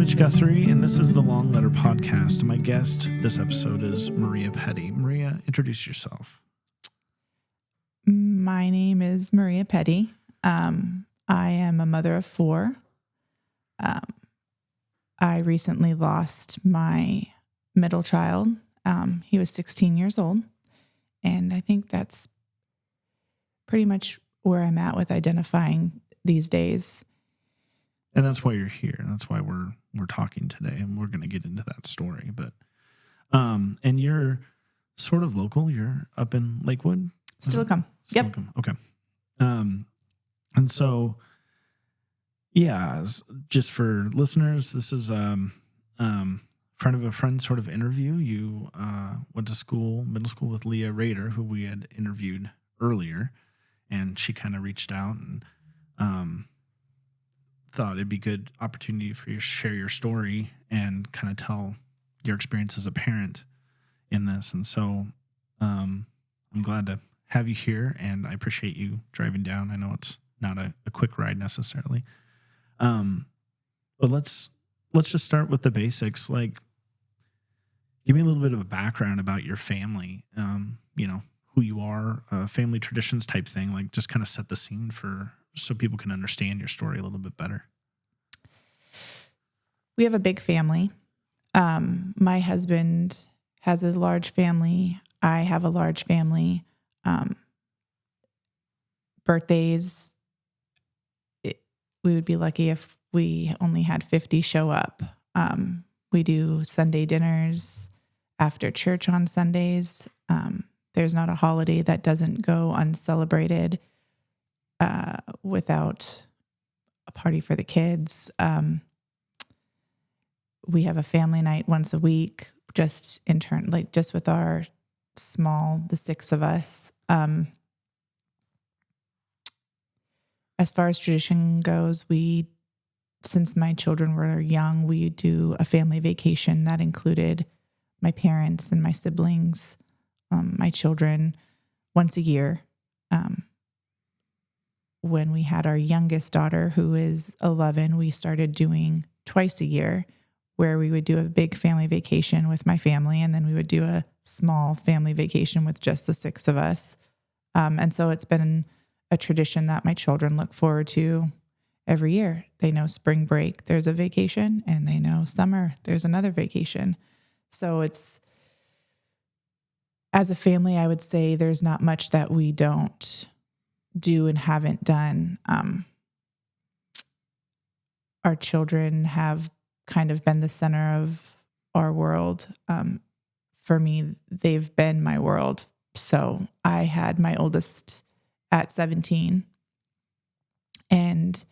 Mitch Guthrie, and this is the Long Letter Podcast. My guest this episode is Maria Petty. Maria, introduce yourself. My name is Maria Petty. I am a mother of 4. I recently lost my middle child. He was 16 years old, and I think that's pretty much where I'm at with identifying these days. And that's why you're here. That's why we're talking today, and we're going to get into that story. But and you're sort of local. You're up in Lakewood. Steilacoom. Yep. Steilacoom. Okay. And so, yeah, just for listeners, this is friend of a friend sort of interview. You went to middle school with Leah Rader, who we had interviewed earlier, and she kind of reached out and thought it'd be a good opportunity for you to share your story and kind of tell your experience as a parent in this. And so I'm glad to have you here, and I appreciate you driving down. I know it's not a quick ride necessarily. But let's just start with the basics. Like, give me a little bit of a background about your family, who you are, family traditions type thing, like just kind of set the scene so people can understand your story a little bit better. We have a big family. My husband has a large family. I have a large family. Birthdays, we would be lucky if we only had 50 show up. We do Sunday dinners after church on Sundays. There's not a holiday that doesn't go uncelebrated without a party for the kids. We have a family night once a week, just with our the 6 of us. As far as tradition goes, since my children were young, we do a family vacation that included my parents and my siblings, my children, once a year. When we had our youngest daughter, who is 11, we started doing twice a year, where we would do a big family vacation with my family, and then we would do a small family vacation with just the 6 of us. And so it's been a tradition that my children look forward to every year. They know spring break, there's a vacation, and they know summer, there's another vacation. So as a family, I would say there's not much that we don't do and haven't done. Our children have kind of been the center of our world. For me, they've been my world. So I had my oldest at 17, and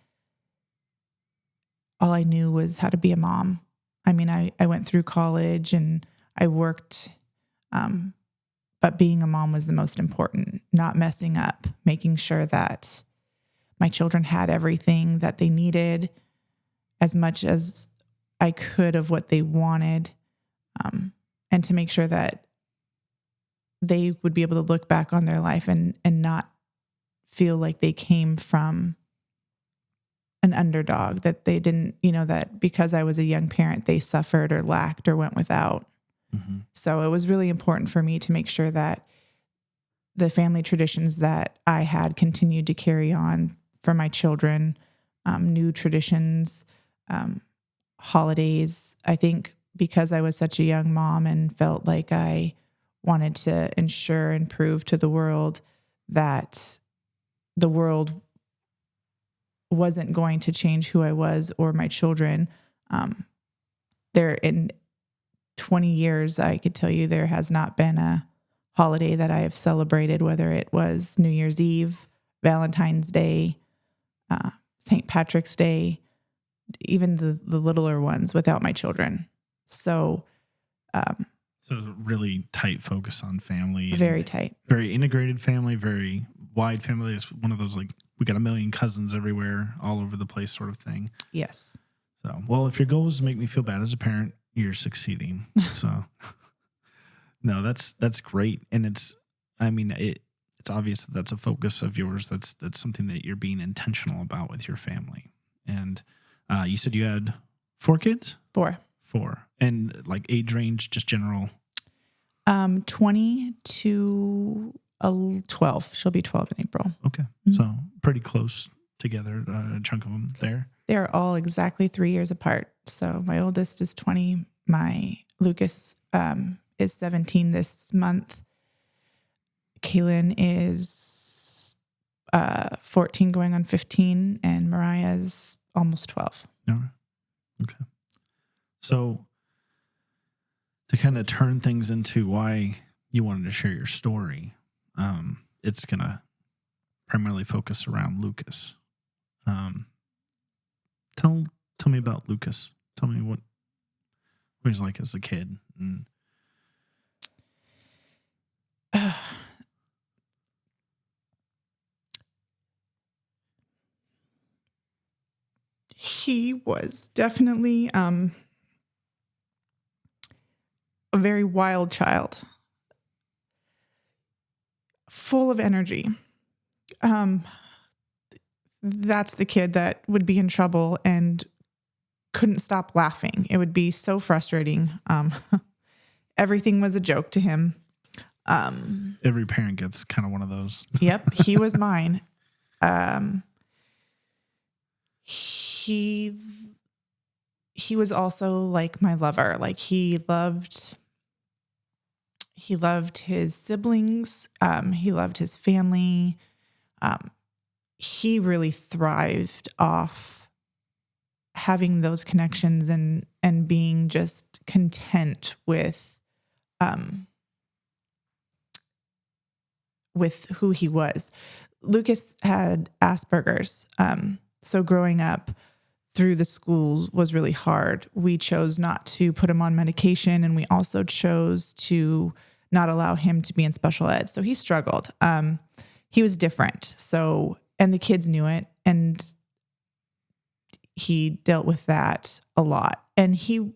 all I knew was how to be a mom. I mean, I went through college and I worked, but being a mom was the most important, not messing up, making sure that my children had everything that they needed, as much as I could of what they wanted, and to make sure that they would be able to look back on their life and not feel like they came from an underdog, that they didn't, that because I was a young parent, they suffered or lacked or went without. Mm-hmm. So it was really important for me to make sure that the family traditions that I had continued to carry on for my children, new traditions, holidays. I think because I was such a young mom and felt like I wanted to ensure and prove to the world that the world wasn't going to change who I was or my children. There in 20 years, I could tell you there has not been a holiday that I have celebrated, whether it was New Year's Eve, Valentine's Day, St. Patrick's Day, even the littler ones, without my children. So really tight focus on family. Very tight. Very integrated family, very wide family. It's one of those, like, we got a million cousins everywhere, all over the place sort of thing. Yes. So, well, if your goal is to make me feel bad as a parent, you're succeeding. So, no, that's great. And it's obvious that that's a focus of yours. That's something that you're being intentional about with your family. And you said you had 4 kids? 4. 4. And like age range, just general. 20 to 12. She'll be 12 in April. Okay. Mm-hmm. So pretty close together, a chunk of them there. They're all exactly 3 years apart. So my oldest is 20. My Lucas is 17 this month. Kaylin is 14 going on 15, and Mariah's almost 12. All right. Okay. So to kind of turn things into why you wanted to share your story, it's going to primarily focus around Lucas. Tell me about Lucas. Tell me what he's like as a kid. And he was definitely a very wild child, full of energy. That's the kid that would be in trouble and couldn't stop laughing. It would be so frustrating. Everything was a joke to him. every parent gets kind of one of those. Yep, he was mine. He was also like my lover. Like he loved his siblings. He loved his family. He really thrived off having those connections and being just content with who he was. Lucas had Asperger's. So growing up through the schools was really hard. We chose not to put him on medication, and we also chose to not allow him to be in special ed. So he struggled. He was different. So, and the kids knew it, and he dealt with that a lot. And he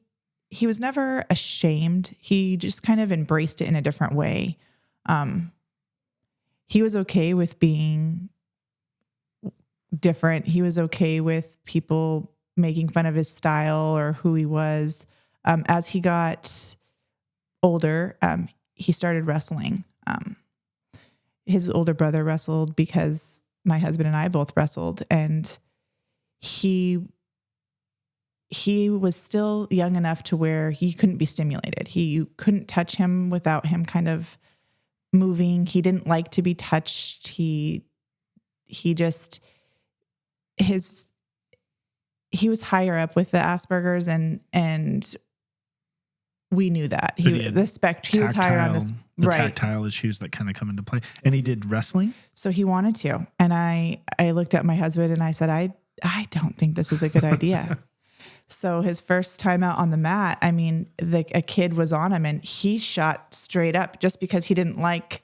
was never ashamed. He just kind of embraced it in a different way. He was okay with being different. He was okay with people making fun of his style or who he was. As he got older, he started wrestling. His older brother wrestled because my husband and I both wrestled, and he was still young enough to where he couldn't be stimulated. You couldn't touch him without him kind of moving. He didn't like to be touched. He was higher up with the Asperger's, and we knew that he was higher on this, right? Tactile issues that kind of come into play. And he did wrestling. So he wanted to, and I looked at my husband and I said, I don't think this is a good idea. So his first time out on the mat, I mean, a kid was on him and he shot straight up just because he didn't like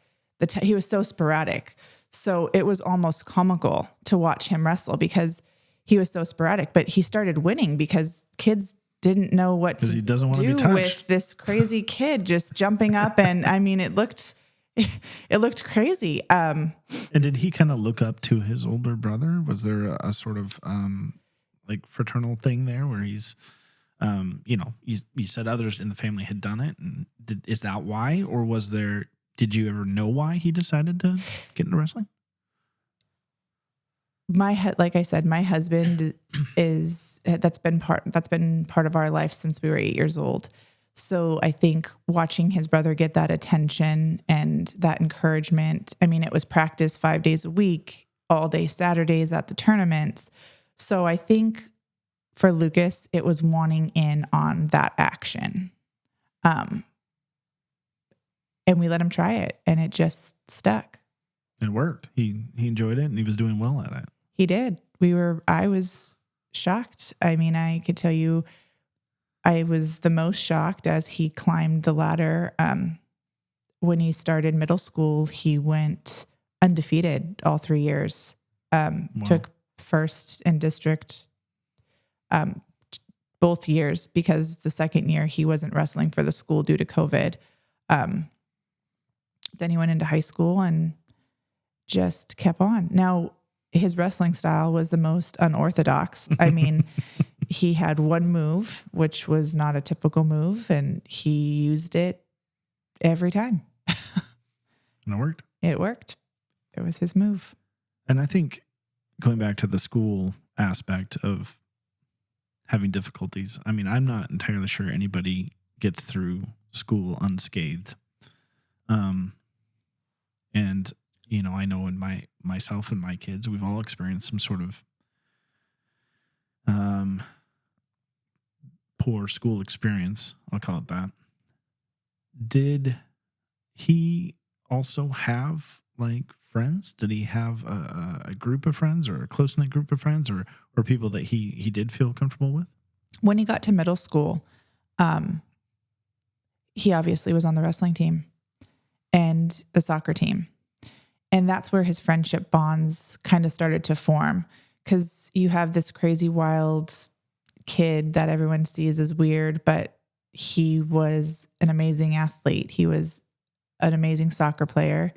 he was so sporadic. So it was almost comical to watch him wrestle because he was so sporadic, but he started winning because kids didn't know what to do with this crazy kid just jumping up. And I mean, it looked crazy. And did he kind of look up to his older brother? Was there a sort of, like fraternal thing there where he's, you said others in the family had done it, and is that why, or did you ever know why he decided to get into wrestling? Like I said, my husband that's been part of our life since we were 8 years old. So I think watching his brother get that attention and that encouragement, I mean, it was practice 5 days a week, all day Saturdays at the tournaments. So I think for Lucas, it was wanting in on that action. And we let him try it, and it just stuck. It worked. He enjoyed it, and he was doing well at it. He did. I was shocked. I mean, I could tell you I was the most shocked as he climbed the ladder. When he started middle school, he went undefeated all 3 years. Wow. Took first in district both years because the second year he wasn't wrestling for the school due to COVID. Then he went into high school and just kept on. Now, his wrestling style was the most unorthodox. I mean, he had one move, which was not a typical move, and he used it every time. And it worked. It worked. It was his move. And I think going back to the school aspect of having difficulties, I mean, I'm not entirely sure anybody gets through school unscathed. And, you know, I know in myself and my kids, we've all experienced some sort of poor school experience. I'll call it that. Did he also have like friends? Did he have a group of friends or a close-knit group of friends or people that he did feel comfortable with? When he got to middle school, he obviously was on the wrestling team and the soccer team. And that's where his friendship bonds kind of started to form, because you have this crazy, wild kid that everyone sees as weird, but he was an amazing athlete. He was an amazing soccer player,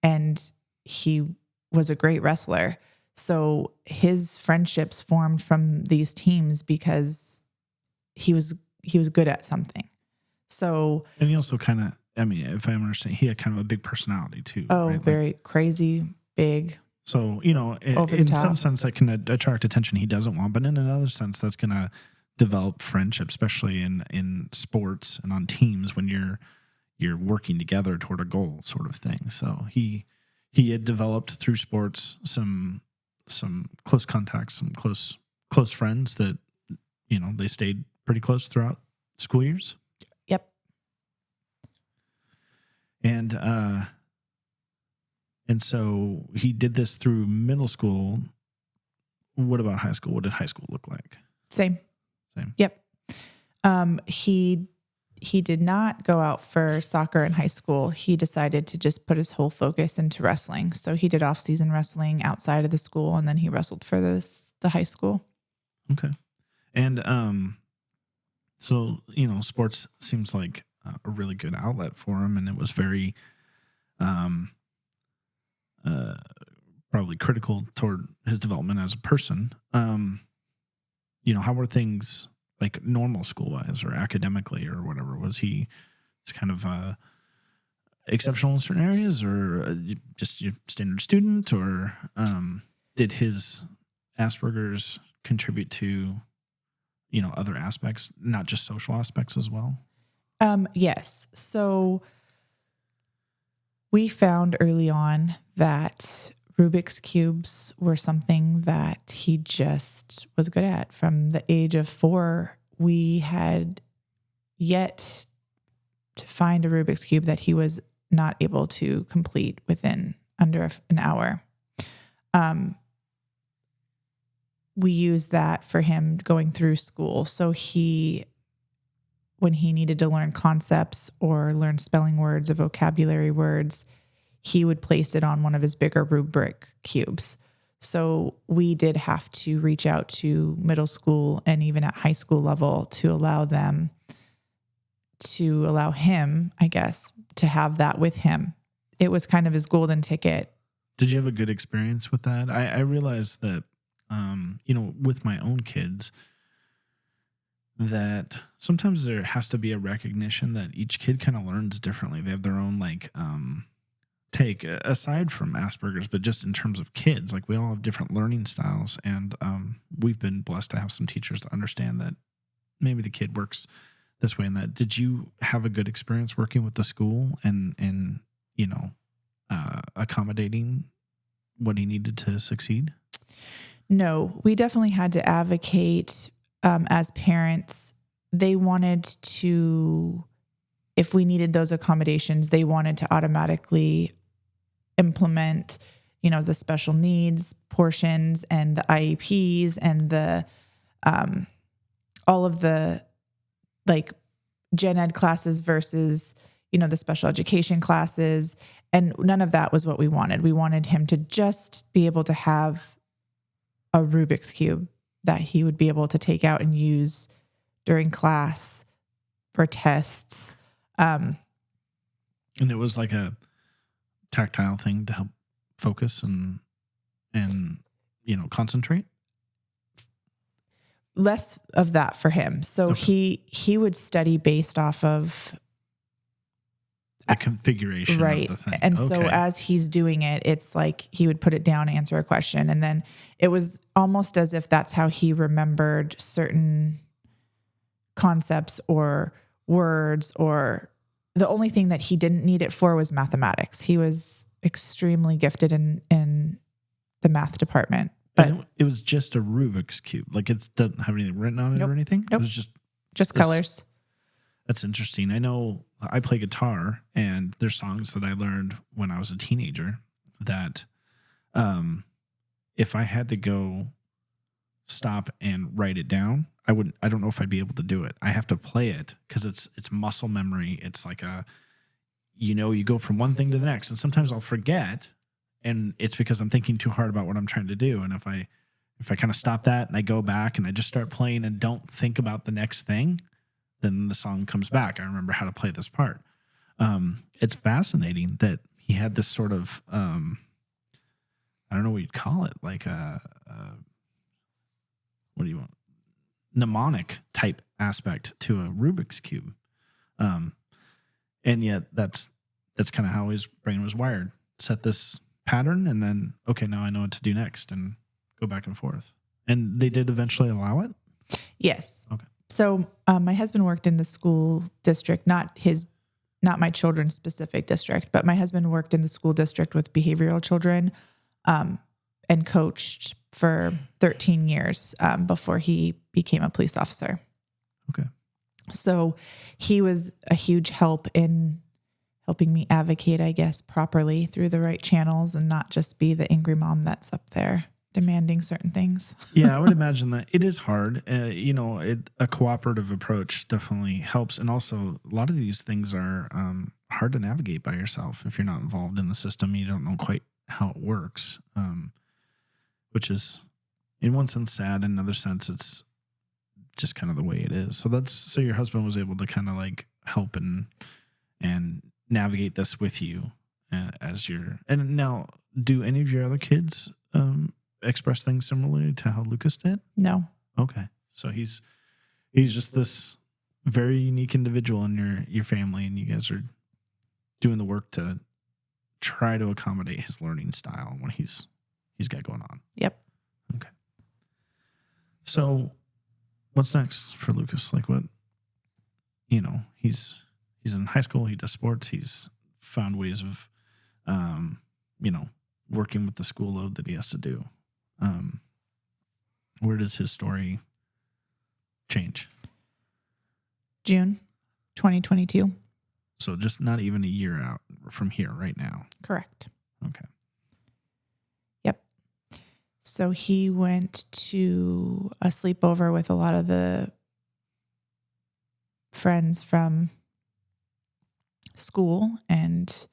and he was a great wrestler. So his friendships formed from these teams because he was good at something. So, and he also kind of, I mean, if I understand, he had kind of a big personality too. oh, right? very crazy, big. So, you know, in some sense that can attract attention he doesn't want, but in another sense, that's going to develop friendship, especially in sports and on teams when you're working together toward a goal sort of thing. So he had developed through sports some close contacts, some close friends that, you know, they stayed pretty close throughout school years. Yep. And so he did this through middle school. What about high school? What did high school look like? Same. Yep. He did not go out for soccer in high school. He decided to just put his whole focus into wrestling. So he did off-season wrestling outside of the school, and then he wrestled for the high school. Okay. And so, you know, sports seems like a really good outlet for him, and it was very probably critical toward his development as a person. You know, how were things like normal school-wise or academically or whatever? Was he kind of exceptional in certain areas, or just your standard student, or did his Asperger's contribute to, you know, other aspects, not just social aspects as well? Yes. So we found early on that Rubik's Cubes were something that he just was good at. From the age of 4, we had yet to find a Rubik's Cube that he was not able to complete within under an hour. We used that for him going through school. So when he needed to learn concepts or learn spelling words or vocabulary words, he would place it on one of his bigger rubric cubes. So we did have to reach out to middle school and even at high school level to allow him, I guess, to have that with him. It was kind of his golden ticket. Did you have a good experience with that? I realized that, you know, with my own kids, that sometimes there has to be a recognition that each kid kind of learns differently. They have their own take aside from Asperger's, but just in terms of kids, like we all have different learning styles. And we've been blessed to have some teachers that understand that maybe the kid works this way and that. Did you have a good experience working with the school and you know, accommodating what he needed to succeed? No, we definitely had to advocate as parents. They wanted to, if we needed those accommodations, they wanted to automatically implement, you know, the special needs portions and the IEPs and the all of the like gen ed classes versus, you know, the special education classes. And none of that was what we wanted. We wanted him to just be able to have a Rubik's Cube that he would be able to take out and use during class for tests. And it was like a tactile thing to help focus and you know, concentrate. less of that for him. So Okay. he would study based off of The configuration of right. the thing. And so Okay. as he's doing it, it's like he would put it down, answer a question, and then it was almost as if that's how he remembered certain concepts or words, or the only thing that he didn't need it for was mathematics. He was extremely gifted in the math department. But And it was just a Rubik's Cube. Like it doesn't have anything written on it or nope, anything. It nope, was just just this. colors. That's interesting. I know I play guitar, and there's songs that I learned when I was a teenager that um, if I had to go stop and write it down, I don't know if I'd be able to do it. I have to play it because it's muscle memory. It's like you go from one thing to the next, and sometimes I'll forget, and it's because I'm thinking too hard about what I'm trying to do. And if I kind of stop that and I go back and I just start playing and don't think about the next thing, then the song comes back. I remember how to play this part. It's fascinating that he had this sort of I don't know what you'd call it, like a what do you want, mnemonic type aspect to a Rubik's cube, um, and yet that's kind of how his brain was wired. Set this pattern, and then okay, now I know what to do next, and go back and forth. And they did eventually allow it. Yes. Okay. So my husband worked in the school district, not my children's specific district, but my husband worked in the school district with behavioral children, and coached for 13 years before he became a police officer. Okay. So he was a huge help in helping me advocate, I guess, properly through the right channels and not just be the angry mom that's up there demanding certain things. Yeah, I would imagine that it is hard. A cooperative approach definitely helps. And also, a lot of these things are hard to navigate by yourself. If you're not involved in the system, you don't know quite how it works, which is, in one sense, sad. In another sense, it's just kind of the way it is. So your husband was able to kind of like help and navigate this with you and now, do any of your other kids express things similarly to how Lucas did? No. Okay. So he's just this very unique individual in your family, and you guys are doing the work to try to accommodate his learning style and what he's got going on. Yep. Okay. So what's next for Lucas? Like what, he's in high school, he does sports, he's found ways of working with the school load that he has to do. Where does his story change? June 2022. So just not even a year out from here right now. Correct. Okay. Yep. So he went to a sleepover with a lot of the friends from school. And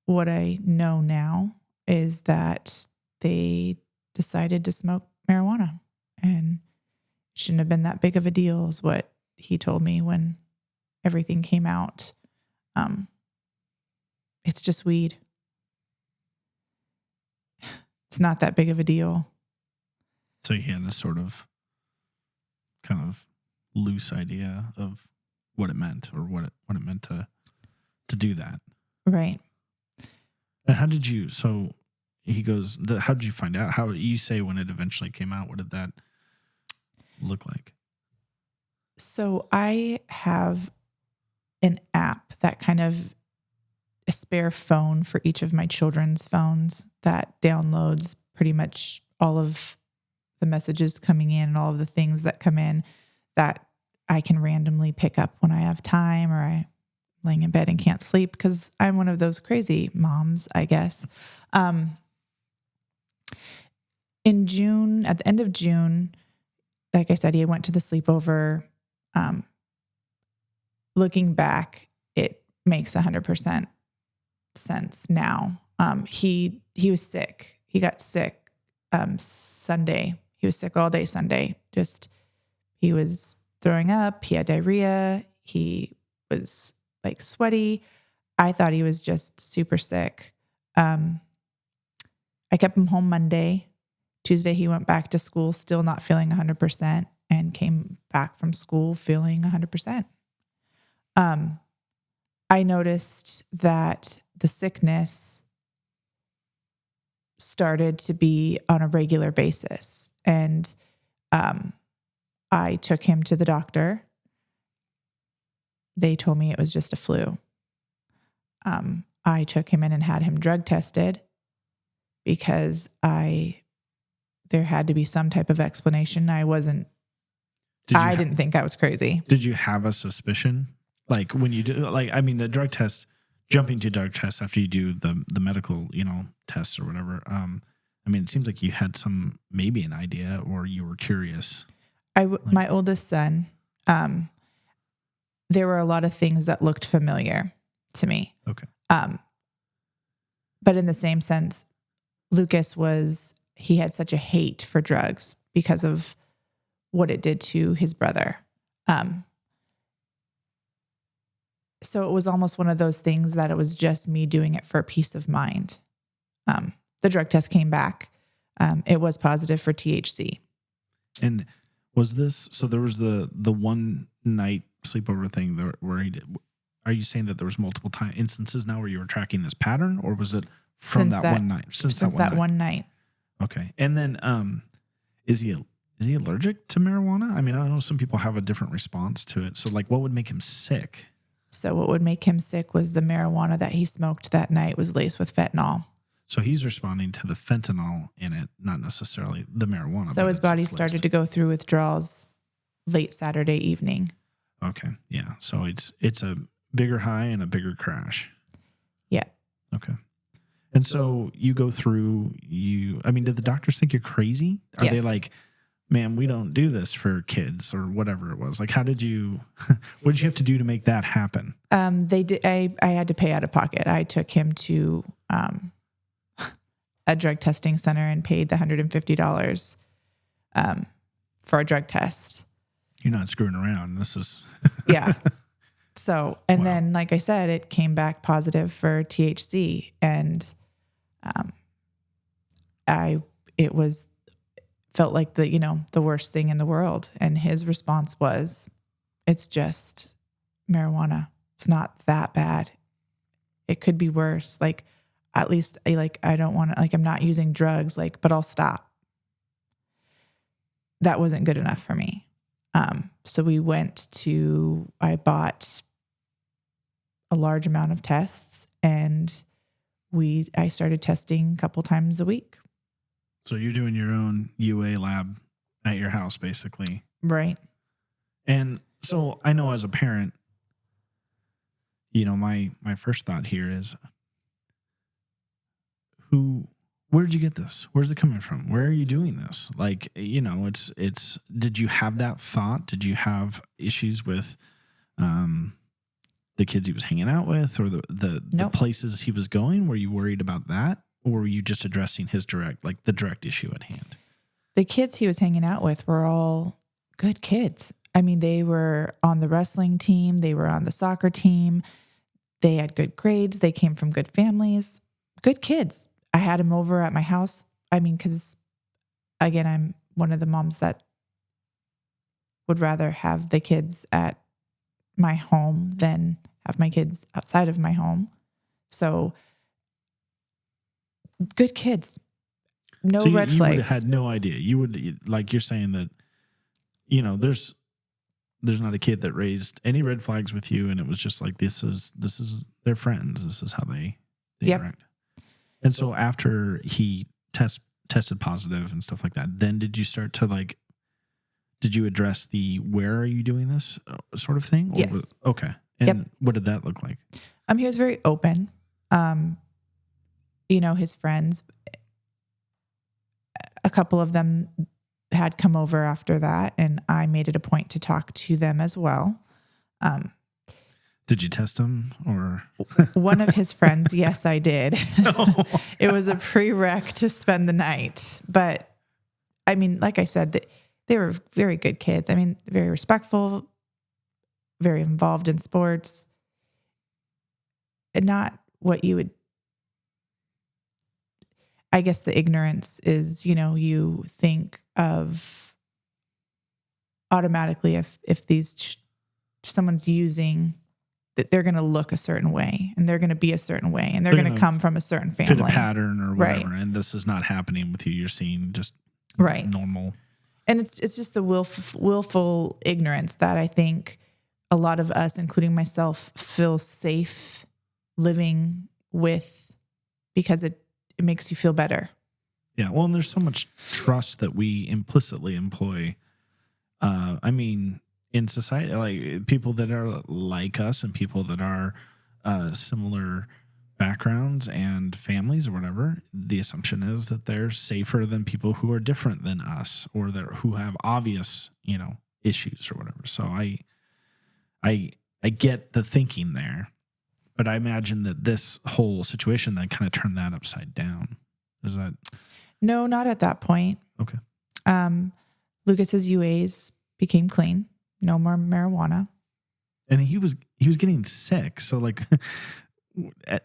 what I know now is that they decided to smoke marijuana, and it shouldn't have been that big of a deal is what he told me when everything came out. It's just weed. It's not that big of a deal. So he had this sort of kind of loose idea of what it meant, or what it meant to do that. Right. And how did you, so he goes, how did you find out? How you say when it eventually came out, what did that look like? So I have an app that kind of a spare phone for each of my children's phones that downloads pretty much all of the messages coming in and all of the things that come in that I can randomly pick up when I have time, or I'm laying in bed and can't sleep, because I'm one of those crazy moms, I guess. In June, at the end of June, like I said, he went to the sleepover. Looking back, it makes 100% sense now. He was sick. He got sick Sunday. He was sick all day Sunday. He was throwing up. He had diarrhea. He was like sweaty. I thought he was just super sick. I kept him home Monday, Tuesday, he went back to school, still not feeling 100%, and came back from school feeling 100%. I noticed that the sickness started to be on a regular basis. And I took him to the doctor. They told me it was just a flu. I took him in and had him drug tested because there had to be some type of explanation. I didn't think I was crazy. Did you have a suspicion? Like when you do, like, I mean, the drug test, jumping to drug tests after you do the medical, tests or whatever. I mean, it seems like you had maybe an idea, or you were curious. My oldest son, there were a lot of things that looked familiar to me. Okay. But in the same sense, Lucas he had such a hate for drugs because of what it did to his brother. So it was almost one of those things that it was just me doing it for peace of mind. The drug test came back. It was positive for THC. And was this, so there was the one night sleepover thing where he did, are you saying that there was multiple instances now where you were tracking this pattern, or was it from that one night? Since that one night. Okay. And then, is he allergic to marijuana? I mean, I know some people have a different response to it. So like, what would make him sick? So what would make him sick was the marijuana that he smoked that night was laced with fentanyl. So he's responding to the fentanyl in it, not necessarily the marijuana. So his body started to go through withdrawals late Saturday evening. Okay. Yeah. So it's a bigger high and a bigger crash. Yeah. Okay. And so you go through, I mean, did the doctors think you're crazy? Are Yes. they like, man, we don't do this for kids, or whatever it was? Like, what did you have to do to make that happen? They did. I had to pay out of pocket. I took him to a drug testing center and paid the $150 for a drug test. You're not screwing around. This is yeah. So, and Wow. then, like I said, it came back positive for THC, and felt like the worst thing in the world. And his response was, it's just marijuana. It's not that bad. It could be worse. Like, at least I don't want to, I'm not using drugs, but I'll stop. That wasn't good enough for me. So I bought a large amount of tests, and I started testing a couple times a week. So you're doing your own UA lab at your house, basically. Right. And so I know as a parent, my first thought here is, where'd you get this? Where's it coming from? Where are you doing this? Did you have that thought? Did you have issues with the kids he was hanging out with, or the places he was going? Were you worried about that? Or were you just addressing the direct issue at hand? The kids he was hanging out with were all good kids. I mean, they were on the wrestling team. They were on the soccer team. They had good grades. They came from good families. Good kids. I had him over at my house. I mean, because, again, I'm one of the moms that would rather have the kids at my home than have my kids outside of my home. So, good kids. No red flags. You would have had no idea. You would, like you're saying that, there's not a kid that raised any red flags with you, and it was just like, this is their friends. This is how they interact. And so after he tested positive and stuff like that, then did you start to did you address the where are you doing this sort of thing? Or Yes. Okay. And what did that look like? He was very open. His friends, a couple of them had come over after that, and I made it a point to talk to them as well. Did you test them, or one of his friends? Yes, I did. No. It was a prereq to spend the night, but I mean, like I said, they were very good kids. I mean, very respectful, very involved in sports, and not what you would. I guess the ignorance is, you think of automatically if someone's using that, they're going to look a certain way and they're going to be a certain way and they're going to come from a certain fit family. a pattern or whatever. Right. And this is not happening with you. You're seeing just normal. And it's just the willful ignorance that I think a lot of us, including myself, feel safe living with because it makes you feel better. Yeah. Well, and there's so much trust that we implicitly employ. In society, like people that are like us and people that are similar backgrounds and families or whatever, the assumption is that they're safer than people who are different than us or who have obvious, issues or whatever. So I get the thinking there, but I imagine that this whole situation then kind of turned that upside down. Is that? No, not at that point. Okay. Lucas's UAs became clean. No more marijuana. And he was getting sick. So like,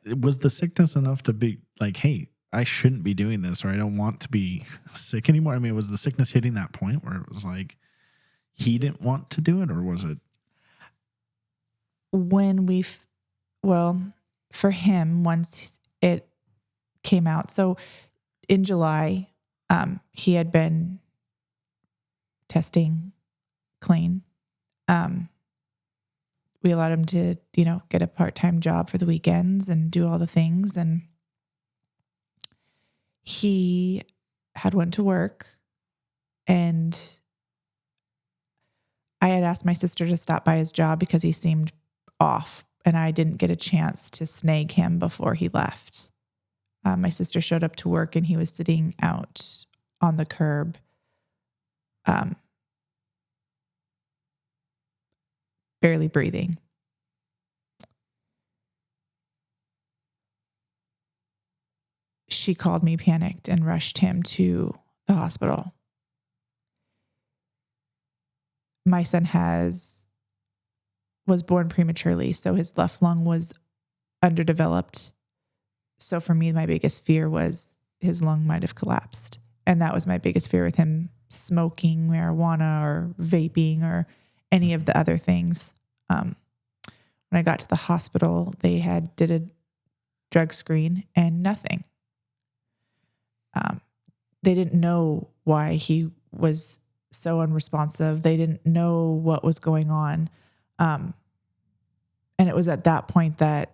was the sickness enough to be like, hey, I shouldn't be doing this, or I don't want to be sick anymore? I mean, was the sickness hitting that point where it was like he didn't want to do it, or was it? For him, once it came out. So in July, he had been testing clean. We allowed him to, get a part-time job for the weekends and do all the things. And he had went to work, and I had asked my sister to stop by his job because he seemed off, and I didn't get a chance to snag him before he left. My sister showed up to work, and he was sitting out on the curb, barely breathing. She called me panicked and rushed him to the hospital. My son was born prematurely, so his left lung was underdeveloped. So for me, my biggest fear was his lung might have collapsed. And that was my biggest fear with him smoking marijuana or vaping or any of the other things. When I got to the hospital, they did a drug screen and nothing. They didn't know why he was so unresponsive. They didn't know what was going on. And it was at that point that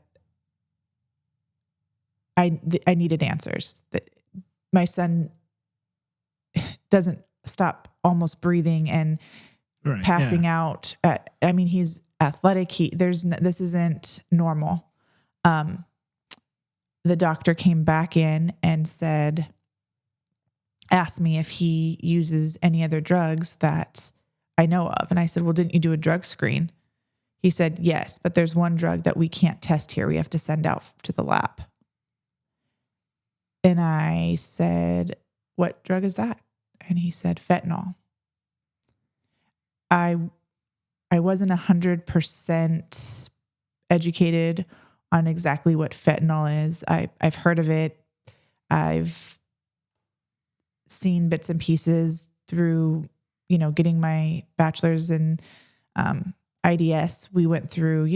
I needed answers. My son doesn't stop almost breathing and passing out. He's athletic. This isn't normal. The doctor came back in and asked me if he uses any other drugs that I know of. And I said, well, didn't you do a drug screen? He said, yes, but there's one drug that we can't test here. We have to send out to the lab. And I said, what drug is that? And he said, fentanyl. I wasn't 100% educated on exactly what fentanyl is. I've heard of it. I've seen bits and pieces through, getting my bachelor's in IDS. We went through,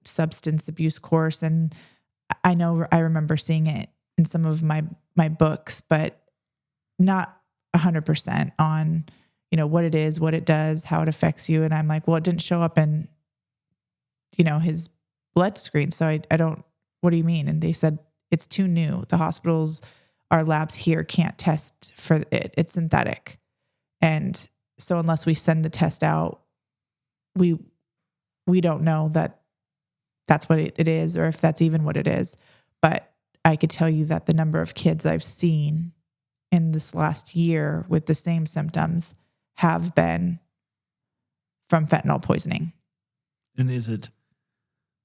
substance abuse course, and I remember seeing it in some of my books, but not 100% on, what it is, what it does, how it affects you. And I'm like, well, it didn't show up in, his blood screen. So I don't, what do you mean? And they said, it's too new. The hospitals, our labs here can't test for it. It's synthetic. And so unless we send the test out, we don't know that that's what it is, or if that's even what it is. But I could tell you that the number of kids I've seen in this last year with the same symptoms have been from fentanyl poisoning. And is it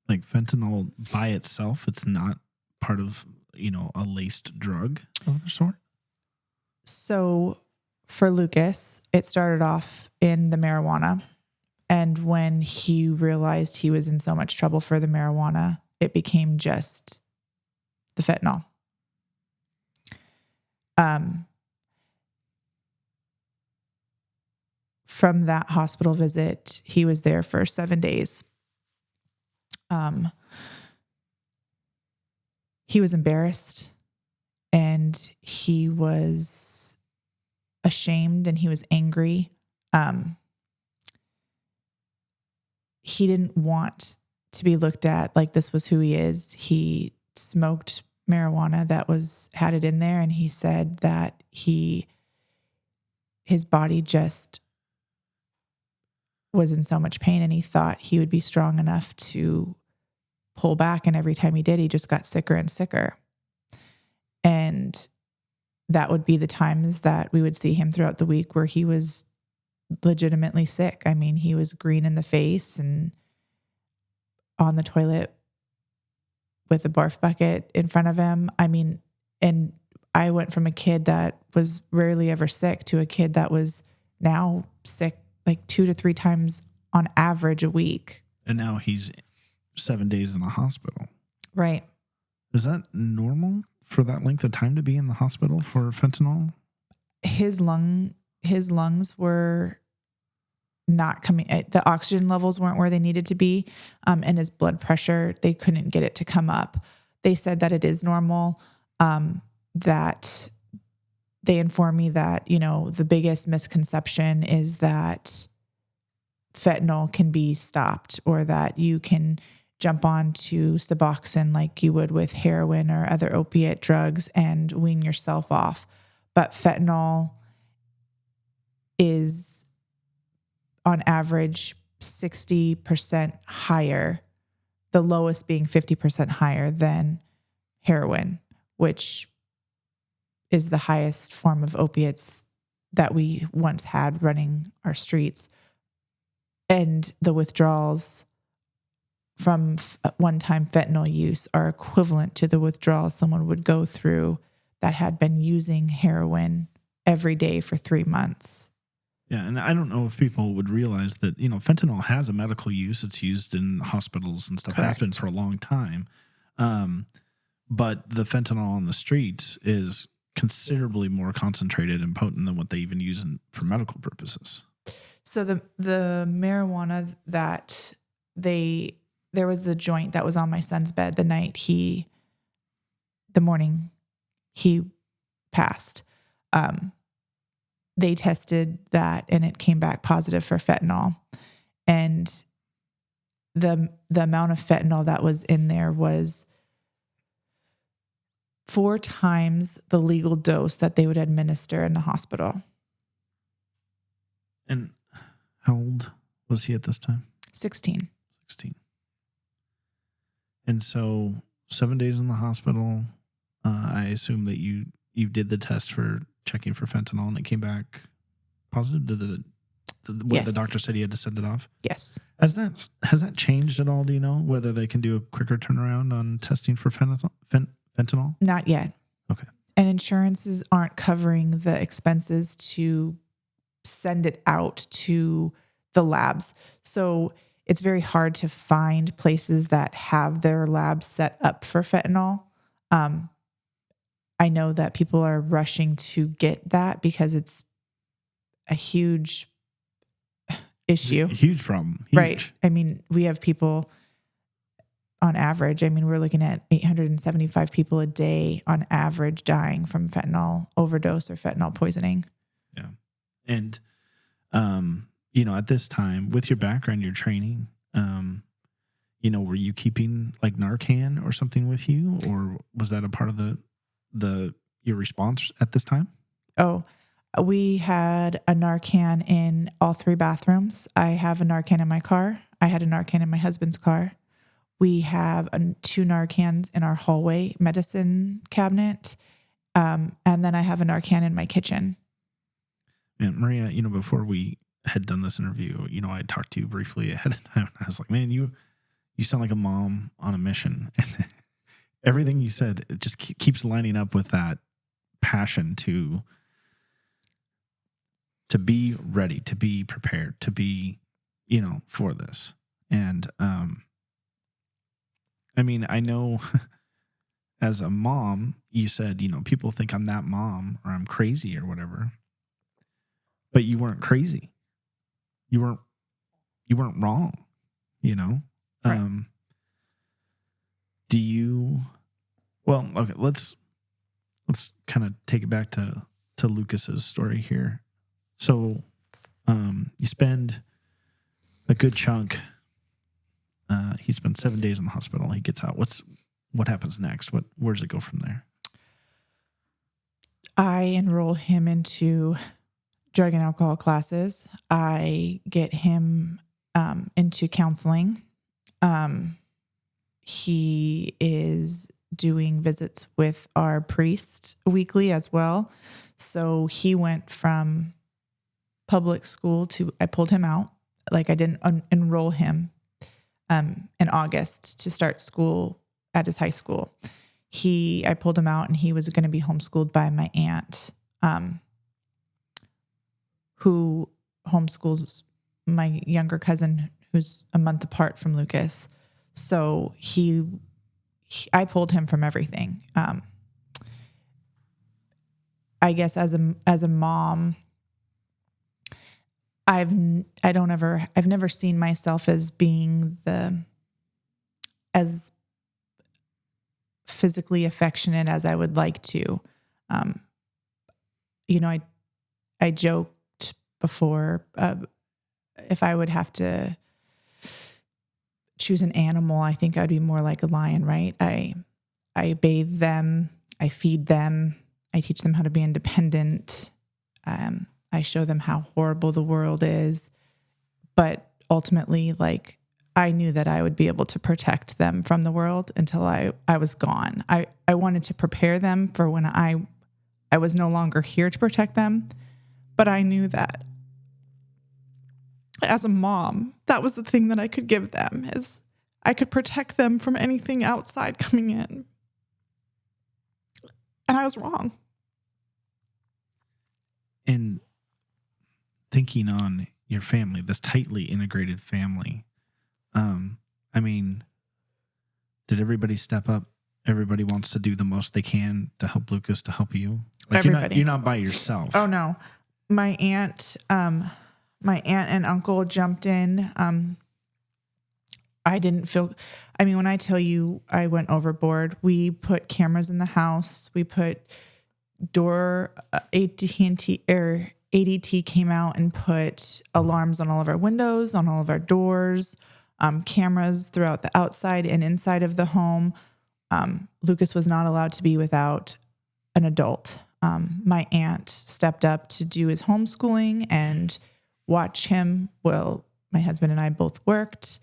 like fentanyl by itself? It's not part of, a laced drug of the sort? So for Lucas, it started off in the marijuana. And when he realized he was in so much trouble for the marijuana, it became just the fentanyl. Um, from that hospital visit, he was there for 7 days. He was embarrassed and he was ashamed and he was angry. He didn't want to be looked at like this was who he is. He smoked marijuana that had it in there, and he said that his body just was in so much pain, and he thought he would be strong enough to pull back, and every time he did, he just got sicker and sicker. And that would be the times that we would see him throughout the week where he was legitimately sick. I mean, he was green in the face and on the toilet with a barf bucket in front of him. I mean, and I went from a kid that was rarely ever sick to a kid that was now sick like 2 to 3 times on average a week. And now he's 7 days in the hospital. Right. Is that normal for that length of time to be in the hospital for fentanyl? His lungs were not coming, the oxygen levels weren't where they needed to be. And his blood pressure, they couldn't get it to come up. They said that it is normal, that they informed me that, the biggest misconception is that fentanyl can be stopped or that you can jump on to Suboxone like you would with heroin or other opiate drugs and wean yourself off. But fentanyl is on average 60% higher, the lowest being 50% higher than heroin, which is the highest form of opiates that we once had running our streets. And the withdrawals from one-time fentanyl use are equivalent to the withdrawals someone would go through that had been using heroin every day for 3 months. Yeah, and I don't know if people would realize that, fentanyl has a medical use. It's used in hospitals and stuff. It has been for a long time. But the fentanyl on the streets is considerably more concentrated and potent than what they even use for medical purposes. So the marijuana that there was the joint that was on my son's bed the morning he passed. They tested that and it came back positive for fentanyl. And the amount of fentanyl that was in there was 4 times the legal dose that they would administer in the hospital. And how old was he at this time? 16. 16. And so 7 days in the hospital, I assume that you did the test for checking for fentanyl and it came back positive. Did Yes. the doctor said he had to send it off? Yes. Has that changed at all? Do you know whether they can do a quicker turnaround on testing for fentanyl? Not yet. Okay. And insurances aren't covering the expenses to send it out to the labs. So it's very hard to find places that have their labs set up for fentanyl. I know that people are rushing to get that because it's a huge issue. It's a huge problem. Huge. Right. I mean, we have people on average, we're looking at 875 people a day on average dying from fentanyl overdose or fentanyl poisoning. Yeah. And, at this time with your background, your training, were you keeping like Narcan or something with you, or was that a part of your response at this time? Oh, we had a Narcan in all 3 bathrooms. I have a Narcan in my car. I had a Narcan in my husband's car. We have 2 Narcans in our hallway medicine cabinet. And then I have a Narcan in my kitchen. And Maria, before we had done this interview, I had talked to you briefly ahead of time. I was like, man, you sound like a mom on a mission. And everything you said, it just keeps lining up with that passion to be ready, to be prepared, to be, for this. And, I know as a mom, you said, people think I'm that mom or I'm crazy or whatever. But you weren't crazy. You weren't wrong, Right. Do you okay, let's kind of take it back to Lucas's story here. So you spend a good chunk. He spent 7 days in the hospital. He gets out. What happens next? Where does it go from there? I enroll him into drug and alcohol classes. I get him into counseling. He is doing visits with our priest weekly as well. So he went from public school I pulled him out. Like I didn't enroll him in August to start school at his high school. I pulled him out and he was going to be homeschooled by my aunt, who homeschools my younger cousin who's a month apart from Lucas. So I pulled him from everything. I guess as a mom, I've never seen myself as being as physically affectionate as I would like to. I joked before, if I would have to choose an animal, I think I'd be more like a lion, right? I bathe them, I feed them, I teach them how to be independent. I show them how horrible the world is. But ultimately, like, I knew that I would be able to protect them from the world until I was gone. I wanted to prepare them for when I was no longer here to protect them. But I knew that as a mom, that was the thing that I could give them, is I could protect them from anything outside coming in. And I was wrong. And thinking on your family, this tightly integrated family, I mean, did everybody step up? Everybody wants to do the most they can to help Lucas, to help you. Like Everybody. You're not by yourself. Oh no, my aunt and uncle jumped in. I didn't feel. I mean, when I tell you I went overboard, we put cameras in the house. We put ADT came out and put alarms on all of our windows, on all of our doors, cameras throughout the outside and inside of the home. Lucas was not allowed to be without an adult. My aunt stepped up to do his homeschooling and watch him. Well, my husband and I both worked.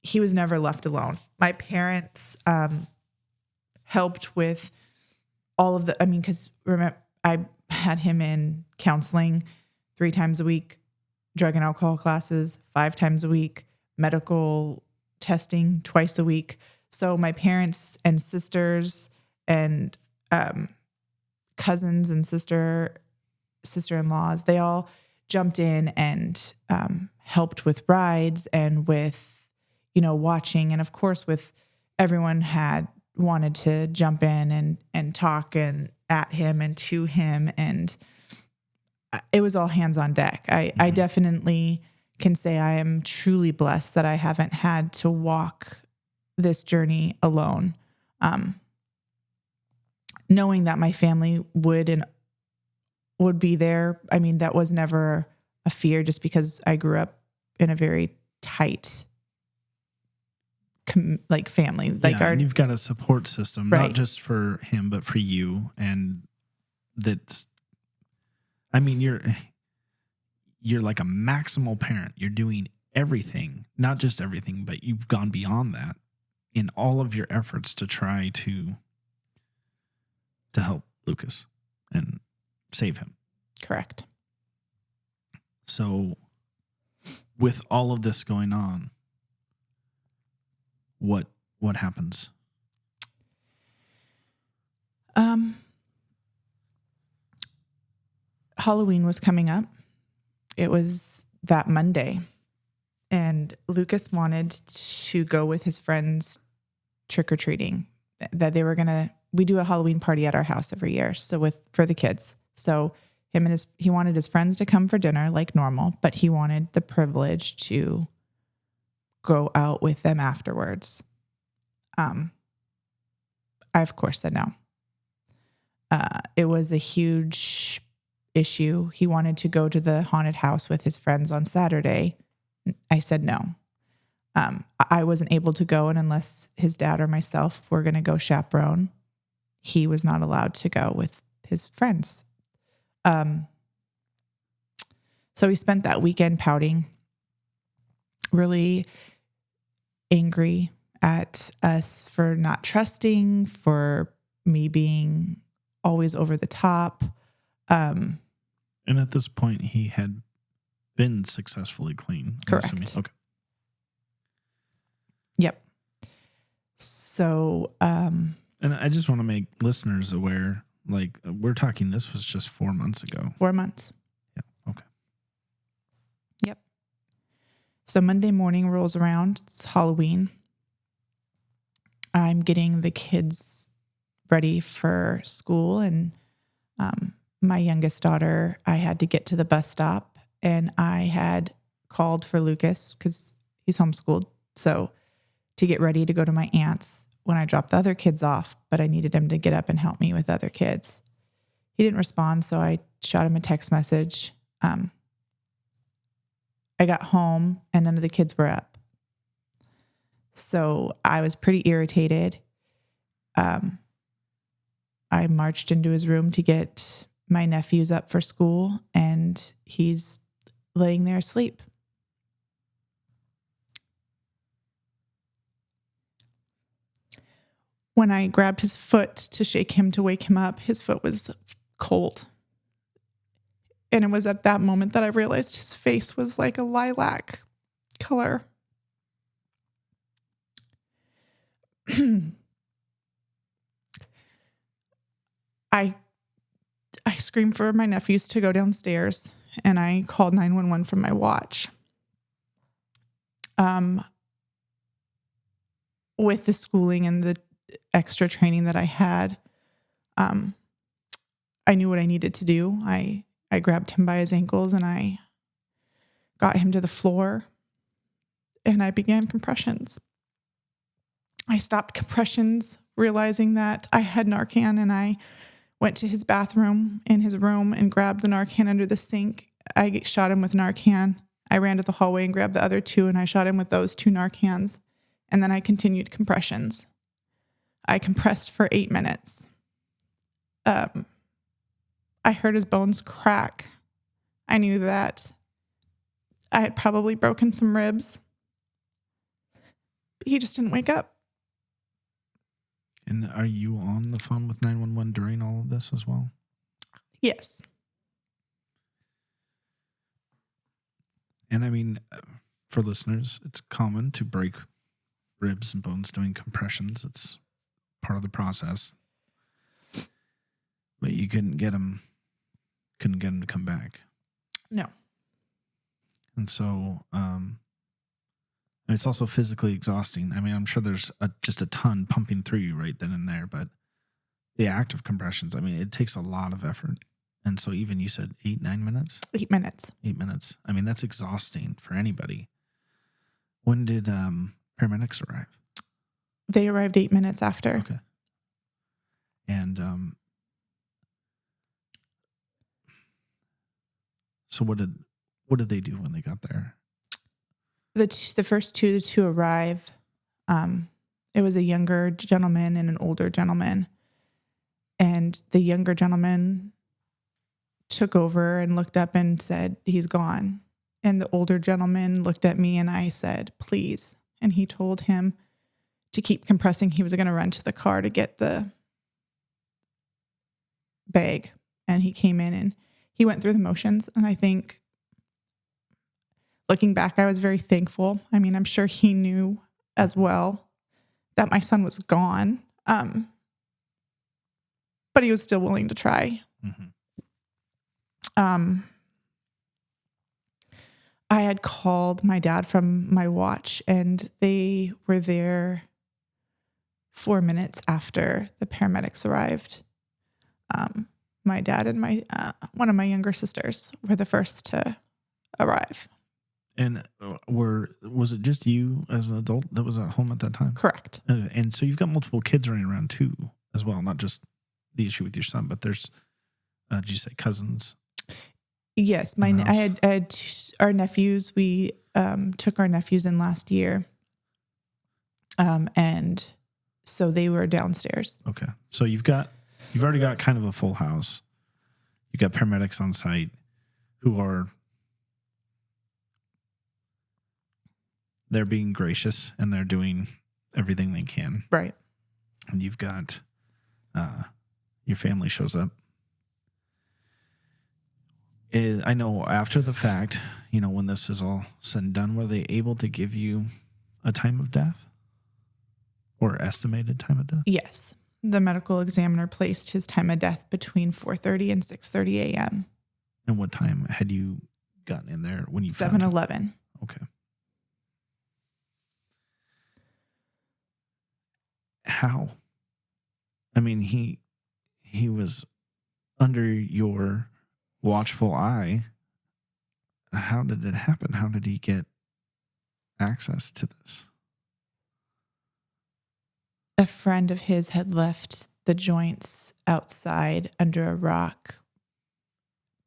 He was never left alone. My parents helped with all of because remember, I had him in counseling 3 times a week, drug and alcohol classes 5 times a week, medical testing twice a week. So my parents and sisters and cousins and sister-in-laws, they all jumped in and helped with rides and with, watching. And of course, with everyone had wanted to jump in and talk and at him and to him. And it was all hands on deck. I definitely can say I am truly blessed that I haven't had to walk this journey alone. Knowing that my family would be there. I mean, that was never a fear, just because I grew up in a very tight family. And you've got a support system, right. Not just for him, but for you. And you're like a maximal parent. You're doing everything, not just everything, but you've gone beyond that in all of your efforts to try to help Lucas and save him. Correct. So with all of this going on, what happens? Halloween was coming up. It was that Monday, and Lucas wanted to go with his friends trick-or-treating. that they were we do a Halloween party at our house every year. So for the kids. So he wanted his friends to come for dinner like normal, but he wanted the privilege to go out with them afterwards. I of course said no. It was a huge issue. He wanted to go to the haunted house with his friends on Saturday. I said no. I wasn't able to go, and unless his dad or myself were going to go chaperone, he was not allowed to go with his friends. So he spent that weekend pouting, really angry at us for not trusting, for me being always over the top. And at this point, he had been successfully clean. Correct. Okay. Yep. So, and I just want to make listeners aware, like, we're talking, this was just 4 months ago. 4 months. Yeah. Okay. Yep. So Monday morning rolls around. It's Halloween. I'm getting the kids ready for school, and my youngest daughter, I had to get to the bus stop, and I had called for Lucas because he's homeschooled. So to get ready to go to my aunt's when I dropped the other kids off, but I needed him to get up and help me with other kids. He didn't respond, so I shot him a text message. I got home and none of the kids were up. So I was pretty irritated. I marched into his room to get my nephews up for school, and he's laying there asleep. When I grabbed his foot to shake him to wake him up, his foot was cold. And it was at that moment that I realized his face was like a lilac color. I screamed for my nephews to go downstairs, and I called 911 from my watch. With the schooling and the extra training that I had, I knew what I needed to do. I grabbed him by his ankles and I got him to the floor, and I began compressions. I stopped compressions, realizing that I had Narcan, and I went to his bathroom in his room and grabbed the Narcan under the sink. I shot him with Narcan. I ran to the hallway and grabbed the other two, and I shot him with those 2 Narcans. And then I continued compressions. I compressed for 8 minutes. I heard his bones crack. I knew that I had probably broken some ribs. But he just didn't wake up. And are you on the phone with 911 during all of this as well? Yes. And I mean, for listeners, it's common to break ribs and bones doing compressions. It's part of the process. But you couldn't get him to come back. No. And so it's also physically exhausting. I mean, I'm sure there's just a ton pumping through you right then and there, but the act of compressions, I mean, it takes a lot of effort. And so even you said 8-9 minutes? 8 minutes. 8 minutes. I mean, that's exhausting for anybody. When did paramedics arrive? They arrived 8 minutes after. Okay. And so what did they do when they got there? The first two to arrive, it was a younger gentleman and an older gentleman. And the younger gentleman took over and looked up and said, "He's gone." And the older gentleman looked at me and I said, "Please." And he told him to keep compressing. He was going to run to the car to get the bag. And he came in and he went through the motions. And I think, looking back, I was very thankful. I mean, I'm sure he knew as well that my son was gone. But he was still willing to try. Mm-hmm. I had called my dad from my watch, and they were there 4 minutes after the paramedics arrived. My dad and my one of my younger sisters were the first to arrive. And was it just you as an adult that was at home at that time? Correct. And so you've got multiple kids running around too, as well. Not just the issue with your son, but there's, did you say cousins? Yes, I had our nephews. We took our nephews in last year, and so they were downstairs. Okay, so you've already got kind of a full house. You've got paramedics on site who are they're being gracious and they're doing everything they can. Right. And you've got your family shows up. I know after the fact, when this is all said and done, were they able to give you a time of death or estimated time of death? Yes. The medical examiner placed his time of death between 4:30 and 6:30 a.m. And what time had you gotten in there when you 7:11. Okay. How? I mean, he was under your watchful eye. How did it happen? How did he get access to this? A friend of his had left the joints outside under a rock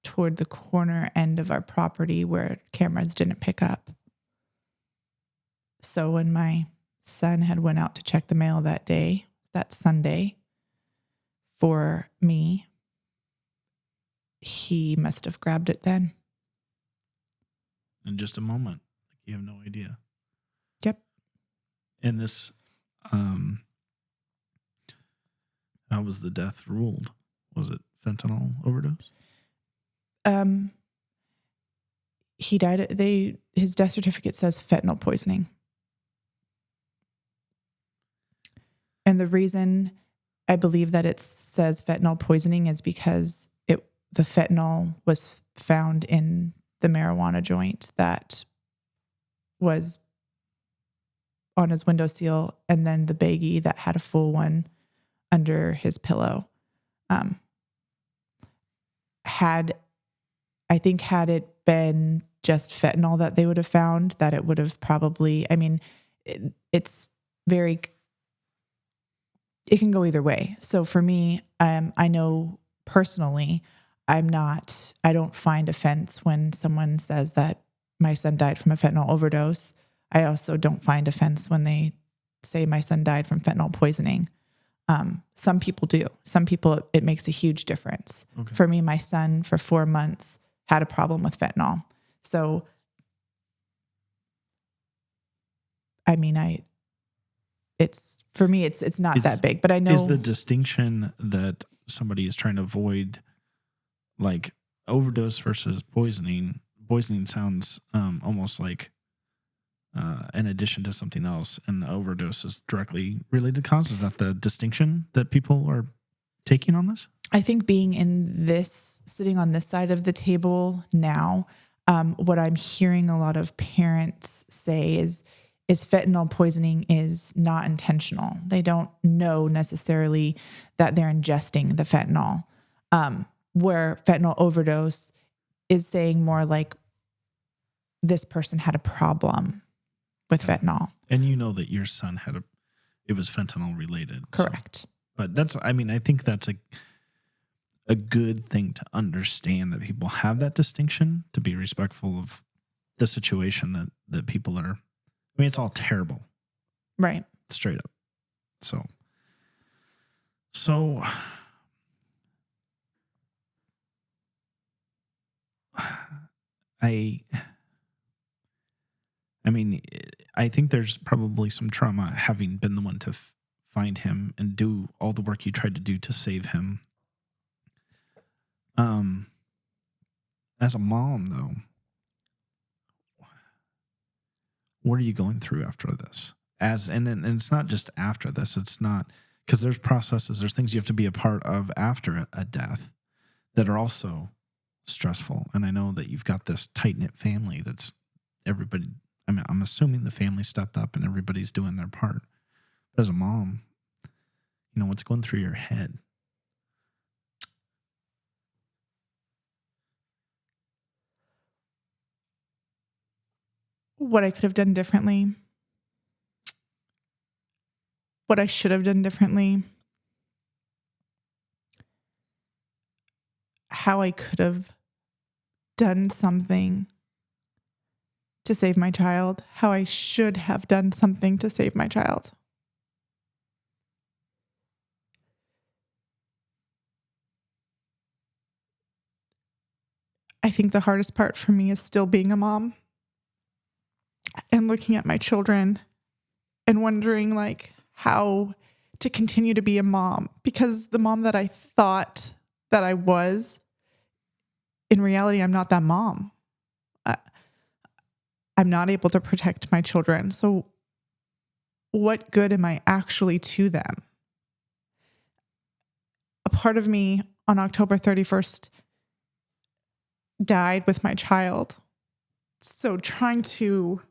toward the corner end of our property where cameras didn't pick up. So when my son had went out to check the mail that Sunday, for me, he must have grabbed it then. In just a moment. You have no idea. Yep. And this, how was the death ruled? Was it fentanyl overdose? He died. His death certificate says fentanyl poisoning. And the reason I believe that it says fentanyl poisoning is because the fentanyl was found in the marijuana joint that was on his windowsill, and then the baggie that had a full one under his pillow. Had it been just fentanyl that they would have found, that it would have probably, it's very, it can go either way. So for me, I know personally, I don't find offense when someone says that my son died from a fentanyl overdose. I also don't find offense when they say my son died from fentanyl poisoning. Some people do. Some people, it makes a huge difference. Okay. For me, my son for 4 months had a problem with fentanyl. So, for me, it's not that big, but I know. Is the distinction that somebody is trying to avoid, like overdose versus poisoning? Poisoning sounds almost like in addition to something else, and the overdose is directly related cause. Is that the distinction that people are taking on this? I think sitting on this side of the table now, what I'm hearing a lot of parents say is fentanyl poisoning is not intentional. They don't know necessarily that they're ingesting the fentanyl. Where fentanyl overdose is saying more like this person had a problem with fentanyl. And you know that your son it was fentanyl related. Correct. So, but I think that's a good thing to understand, that people have that distinction, to be respectful of the situation that people are. It's all terrible. Right. Straight up. So I think there's probably some trauma having been the one to find him and do all the work you tried to do to save him. As a mom, though, what are you going through after this? And it's not just after this. It's not, because there's processes, there's things you have to be a part of after a death that are also stressful. And I know that you've got this tight-knit family that's everybody. I'm assuming the family stepped up and everybody's doing their part. As a mom, what's going through your head? What I could have done differently, what I should have done differently, how I could have done something to save my child, how I should have done something to save my child. I think the hardest part for me is still being a mom and looking at my children and wondering like how to continue to be a mom, because the mom that I thought that I was, in reality, I'm not that mom. I, I'm not able to protect my children. So what good am I actually to them? A part of me on October 31st died with my child. So trying to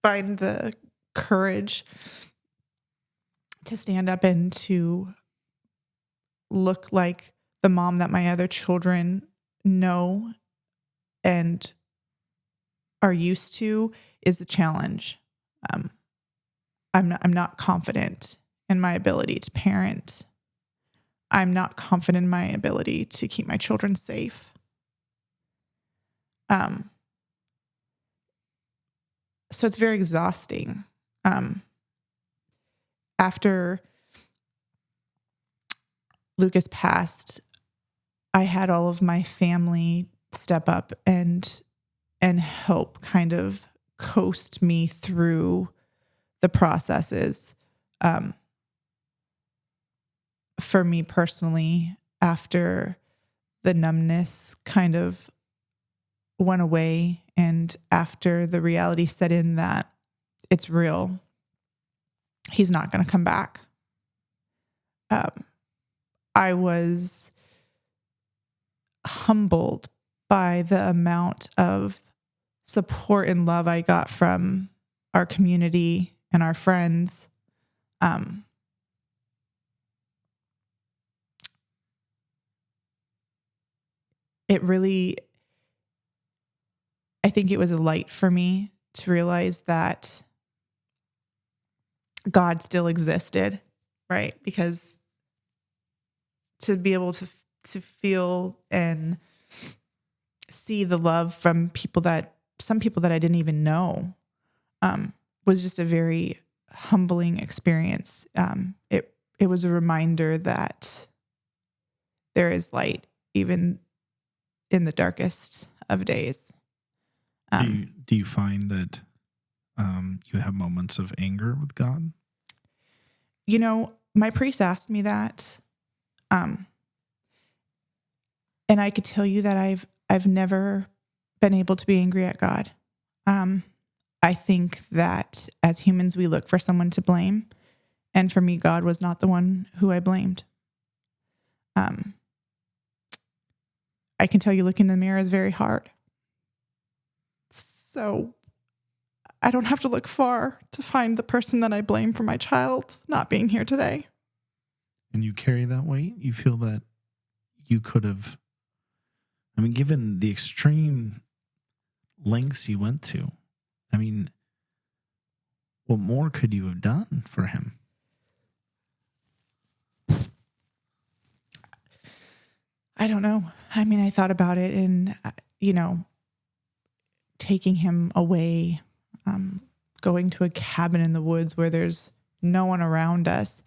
find the courage to stand up and to look like the mom that my other children know and are used to is a challenge. Um, I'm not confident in my ability to parent. I'm not confident in my ability to keep my children safe. Um, so it's very exhausting. After Lucas passed, I had all of my family step up and help kind of coast me through the processes. For me personally, after the numbness kind of went away and after the reality set in that it's real, he's not going to come back. I was humbled by the amount of support and love I got from our community and our friends. It really, I think it was a light for me to realize that God still existed, right? Because to be able to feel and see the love from some people that I didn't even know, was just a very humbling experience. It was a reminder that there is light even in the darkest of days. Do you find that you have moments of anger with God? My priest asked me that, and I could tell you that I've never been able to be angry at God. I think that as humans, we look for someone to blame. And for me, God was not the one who I blamed. I can tell you looking in the mirror is very hard. So I don't have to look far to find the person that I blame for my child not being here today. And you carry that weight? You feel that you could have, given the extreme lengths you went to, what more could you have done for him? I don't know. I thought about it and, taking him away, going to a cabin in the woods where there's no one around us,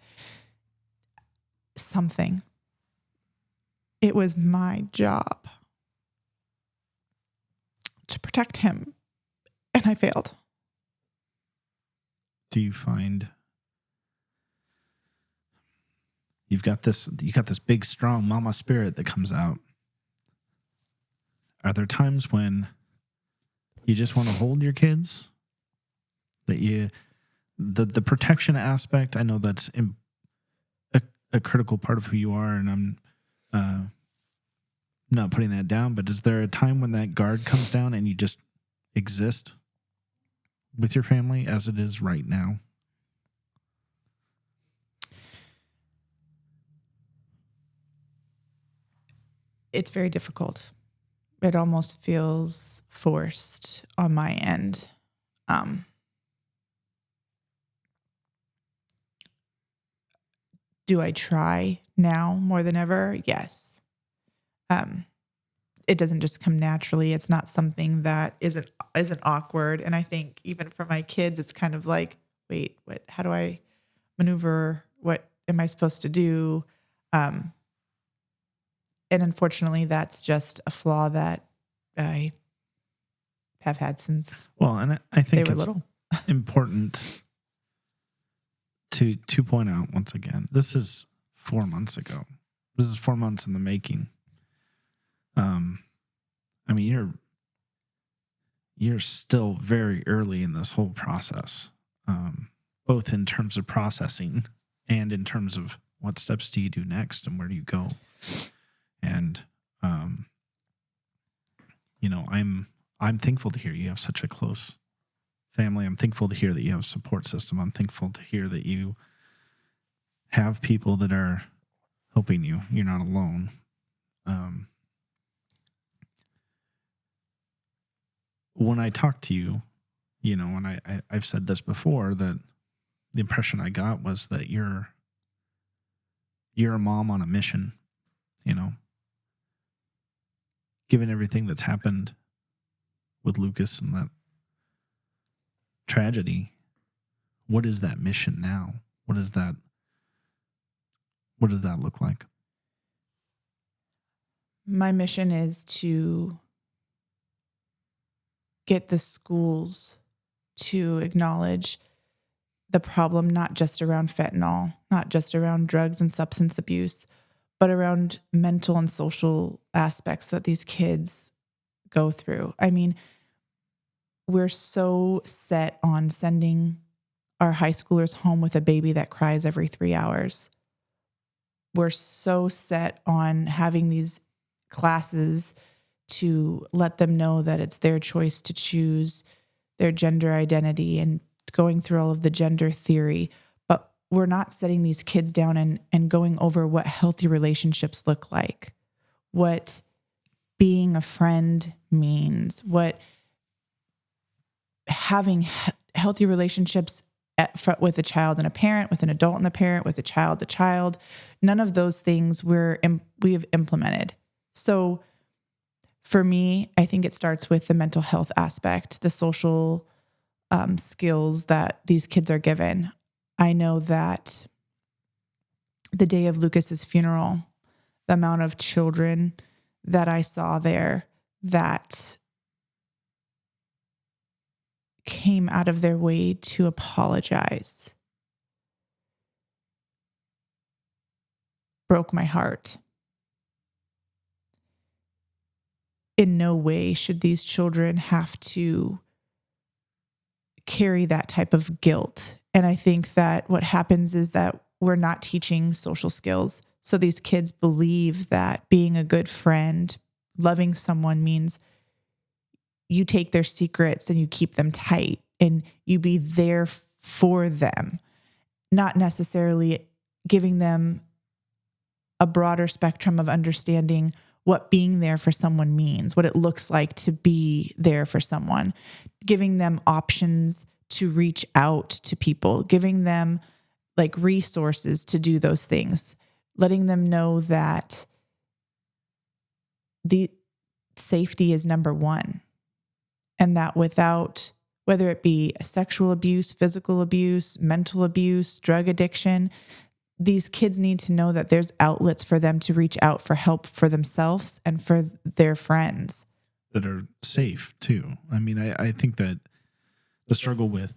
something. It was my job to protect him, and I failed. Do you find you got this big, strong mama spirit that comes out? Are there times when you just want to hold your kids? That the protection aspect, I know that's a critical part of who you are, and I'm not putting that down, but is there a time when that guard comes down and you just exist? with your family as it is right now? It's very difficult. It almost feels forced on my end. Um, do I try now more than ever? Yes. Um, it doesn't just come naturally. It's not something that isn't awkward. And I think even for my kids, it's kind of like, wait, what? How do I maneuver? What am I supposed to do? Um, and unfortunately, that's just a flaw that I have had since Well, and I they think were it's little. important to point out once again, this is 4 months ago. This is 4 months in the making. I mean, you're still very early in this whole process, both in terms of processing and in terms of what steps do you do next and where do you go. And I'm thankful to hear you have such a close family. I'm thankful to hear that you have a support system. I'm thankful to hear that you have people that are helping you. You're not alone. When I talk to you, and I've said this before, that the impression I got was that you're a mom on a mission, given everything that's happened with Lucas and that tragedy. What is that mission now? What does that look like? My mission is to get the schools to acknowledge the problem, not just around fentanyl, not just around drugs and substance abuse, but around mental and social aspects that these kids go through. I mean, we're so set on sending our high schoolers home with a baby that cries every 3 hours. We're so set on having these classes to let them know that it's their choice to choose their gender identity and going through all of the gender theory. But we're not setting these kids down and going over what healthy relationships look like, what being a friend means, what having healthy relationships with a child and a parent, with an adult and a parent, with a child. None of those things we have implemented. So for me, I think it starts with the mental health aspect, the social skills that these kids are given. I know that the day of Lucas's funeral, the amount of children that I saw there that came out of their way to apologize broke my heart. In no way should these children have to carry that type of guilt. And I think that what happens is that we're not teaching social skills. So these kids believe that being a good friend, loving someone means you take their secrets and you keep them tight and you be there for them, not necessarily giving them a broader spectrum of understanding what being there for someone means, what it looks like to be there for someone, giving them options to reach out to people, giving them like resources to do those things, letting them know that the safety is number one. And that without, whether it be sexual abuse, physical abuse, mental abuse, drug addiction, these kids need to know that there's outlets for them to reach out for help for themselves and for their friends. That are safe too. I mean, I think that the struggle with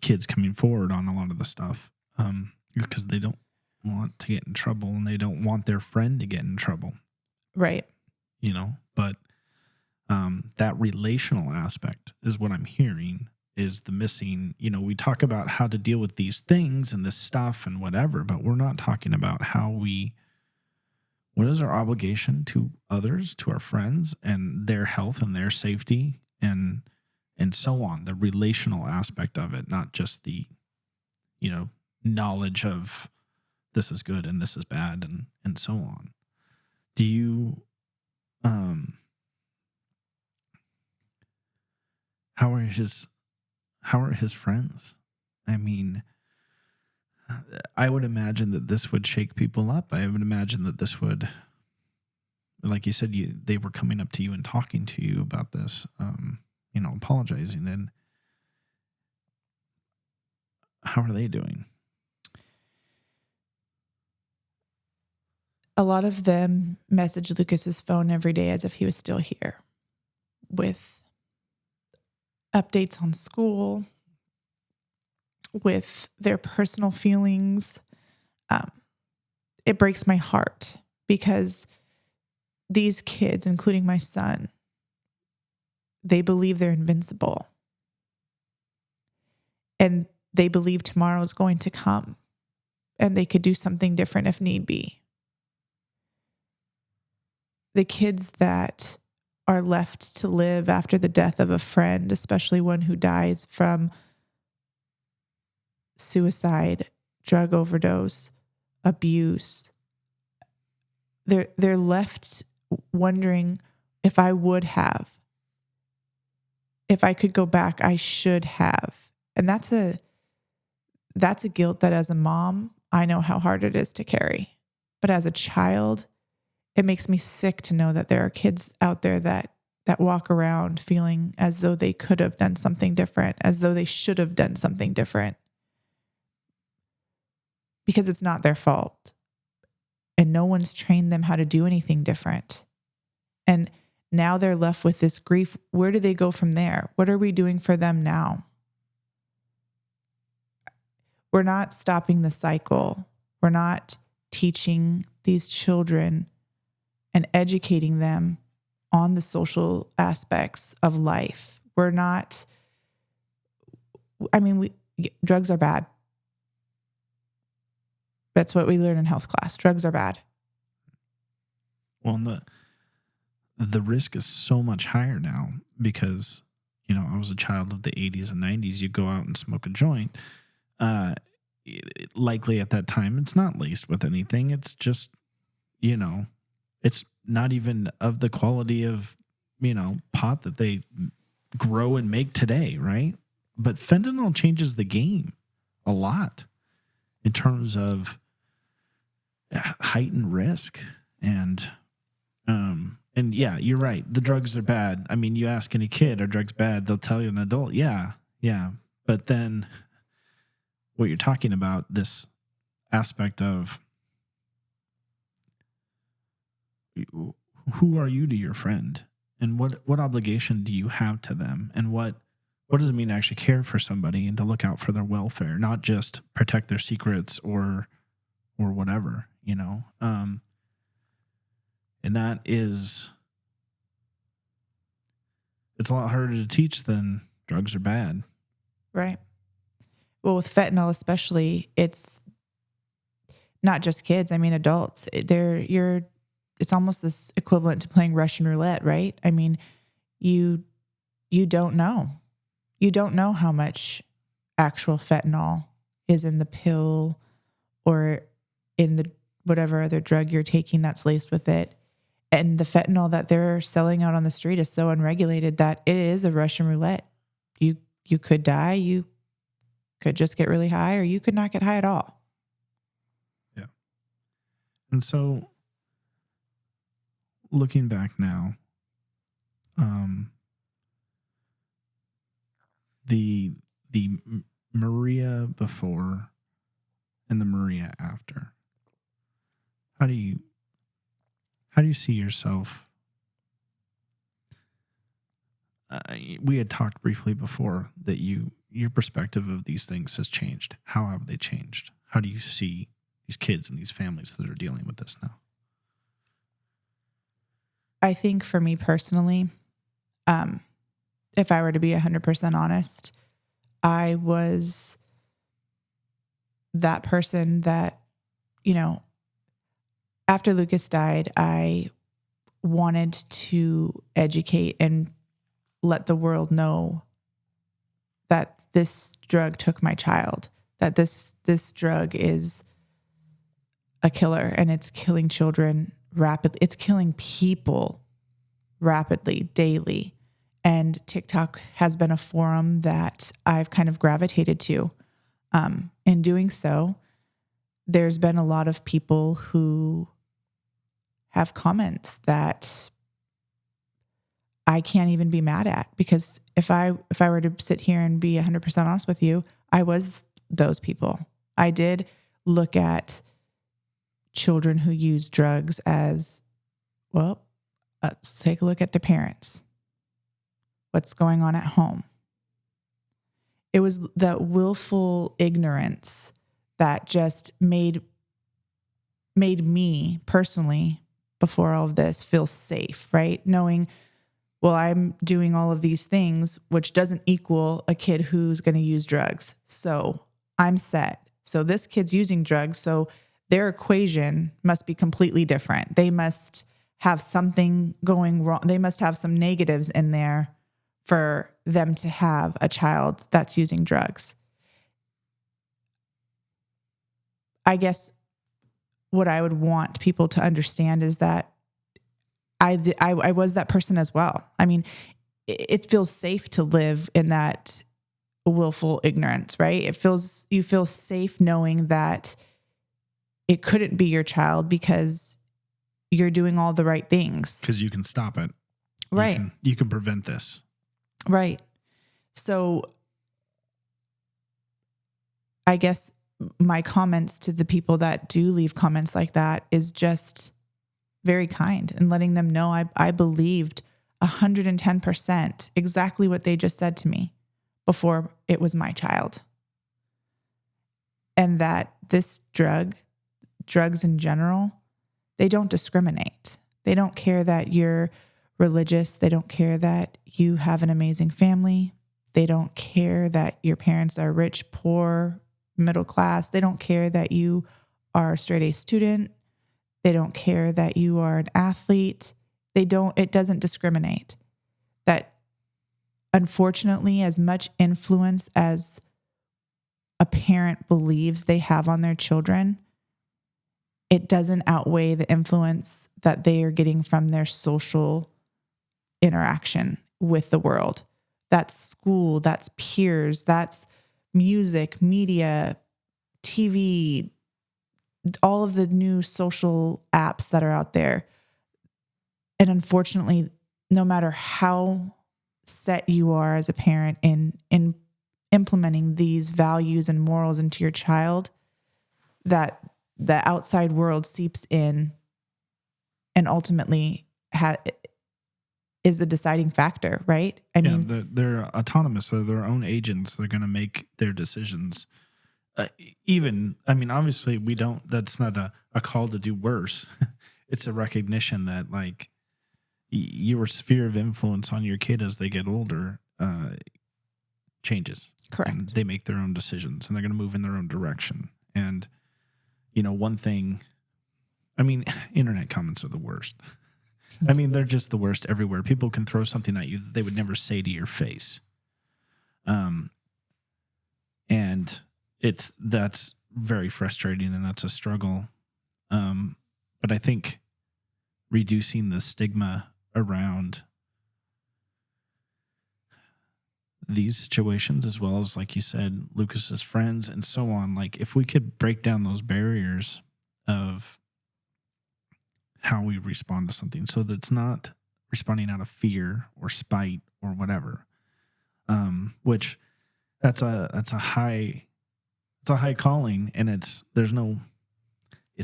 kids coming forward on a lot of the stuff is because they don't want to get in trouble and they don't want their friend to get in trouble. Right. But that relational aspect is what I'm hearing is the missing. We talk about how to deal with these things and this stuff and whatever, but we're not talking about what is our obligation to others, to our friends and their health and their safety and and so on, the relational aspect of it, not just the, knowledge of this is good and this is bad and so on. Do you, how are his friends? I mean, I would imagine that this would shake people up. I would imagine that this would, like you said, they were coming up to you and talking to you about this, apologizing. And how are they doing? A lot of them message Lucas's phone every day as if he was still here, with updates on school, with their personal feelings. It breaks my heart because these kids, including my son, they believe they're invincible. And they believe tomorrow is going to come and they could do something different if need be. The kids that are left to live after the death of a friend, especially one who dies from suicide, drug overdose, abuse, they're left wondering, if I could go back, I should have. And that's a guilt that as a mom, I know how hard it is to carry. But as a child, it makes me sick to know that there are kids out there that walk around feeling as though they could have done something different, as though they should have done something different. Because it's not their fault. And no one's trained them how to do anything different. And now they're left with this grief. Where do they go from there? What are we doing for them now? We're not stopping the cycle. We're not teaching these children and educating them on the social aspects of life. Drugs are bad. That's what we learn in health class. Drugs are bad. Well, the risk is so much higher now because, I was a child of the 80s and 90s. You go out and smoke a joint. Likely at that time, it's not laced with anything. It's just, it's not even of the quality of, pot that they grow and make today, right? But fentanyl changes the game a lot in terms of heightened risk. And yeah, you're right. The drugs are bad. I mean, you ask any kid, are drugs bad? They'll tell you an adult, yeah. But then what you're talking about, this aspect of who are you to your friend, and what obligation do you have to them, and what does it mean to actually care for somebody and to look out for their welfare, not just protect their secrets or whatever, and that is, it's a lot harder to teach than drugs are bad. Right. Well, with fentanyl especially, it's not just kids. I mean, adults. It's almost this equivalent to playing Russian roulette, right? I mean, you don't know. You don't know how much actual fentanyl is in the pill or in the whatever other drug you're taking that's laced with it. And the fentanyl that they're selling out on the street is so unregulated that it is a Russian roulette. You could die, you could just get really high, or you could not get high at all. Yeah. And so looking back now, the Maria before and the Maria after, how do you see yourself? We had talked briefly before that your perspective of these things has changed. How have they changed? How do you see these kids and these families that are dealing with this now? I think for me personally, if I were to be 100% honest, I was that person that, after Lucas died, I wanted to educate and let the world know this drug took my child, that this drug is a killer and it's killing children rapidly. It's killing people rapidly, daily. And TikTok has been a forum that I've kind of gravitated to. In doing so, there's been a lot of people who have comments that I can't even be mad at, because if I were to sit here and be 100% honest with you, I was those people. I did look at children who use drugs as, well, let's take a look at the parents. What's going on at home? It was that willful ignorance that just made me personally, before all of this, feel safe, right? Knowing, well, I'm doing all of these things, which doesn't equal a kid who's going to use drugs. So I'm set. So this kid's using drugs, so their equation must be completely different. They must have something going wrong. They must have some negatives in there for them to have a child that's using drugs. I guess what I would want people to understand is that I was that person as well. I mean, it feels safe to live in that willful ignorance, right? You feel safe knowing that it couldn't be your child because you're doing all the right things. Because you can stop it. Right. You can prevent this. Right. So I guess my comments to the people that do leave comments like that is just very kind, and letting them know I believed 110% exactly what they just said to me before it was my child. And that this drugs in general, they don't discriminate. They don't care that you're religious. They don't care that you have an amazing family. They don't care that your parents are rich, poor, middle class. They don't care that you are a straight A student. They don't care that you are an athlete. It doesn't discriminate. That, unfortunately, as much influence as a parent believes they have on their children, it doesn't outweigh the influence that they are getting from their social interaction with the world. That's school, that's peers, that's music, media, TV, all of the new social apps that are out there. And unfortunately, no matter how set you are as a parent in implementing these values and morals into your child, that the outside world seeps in and ultimately is the deciding factor, right? I mean, they're autonomous. They're their own agents. They're going to make their decisions. Obviously that's not a call to do worse. It's a recognition that, like, your sphere of influence on your kid as they get older changes. Correct. And they make their own decisions, and they're going to move in their own direction. And, one thing, internet comments are the worst. They're just the worst everywhere. People can throw something at you that they would never say to your face. And that's very frustrating, and that's a struggle. But I think reducing the stigma around these situations, as well as, like you said, Lucas's friends and so on, like, if we could break down those barriers of how we respond to something, so that it's not responding out of fear or spite or whatever, which that's a high calling, and it's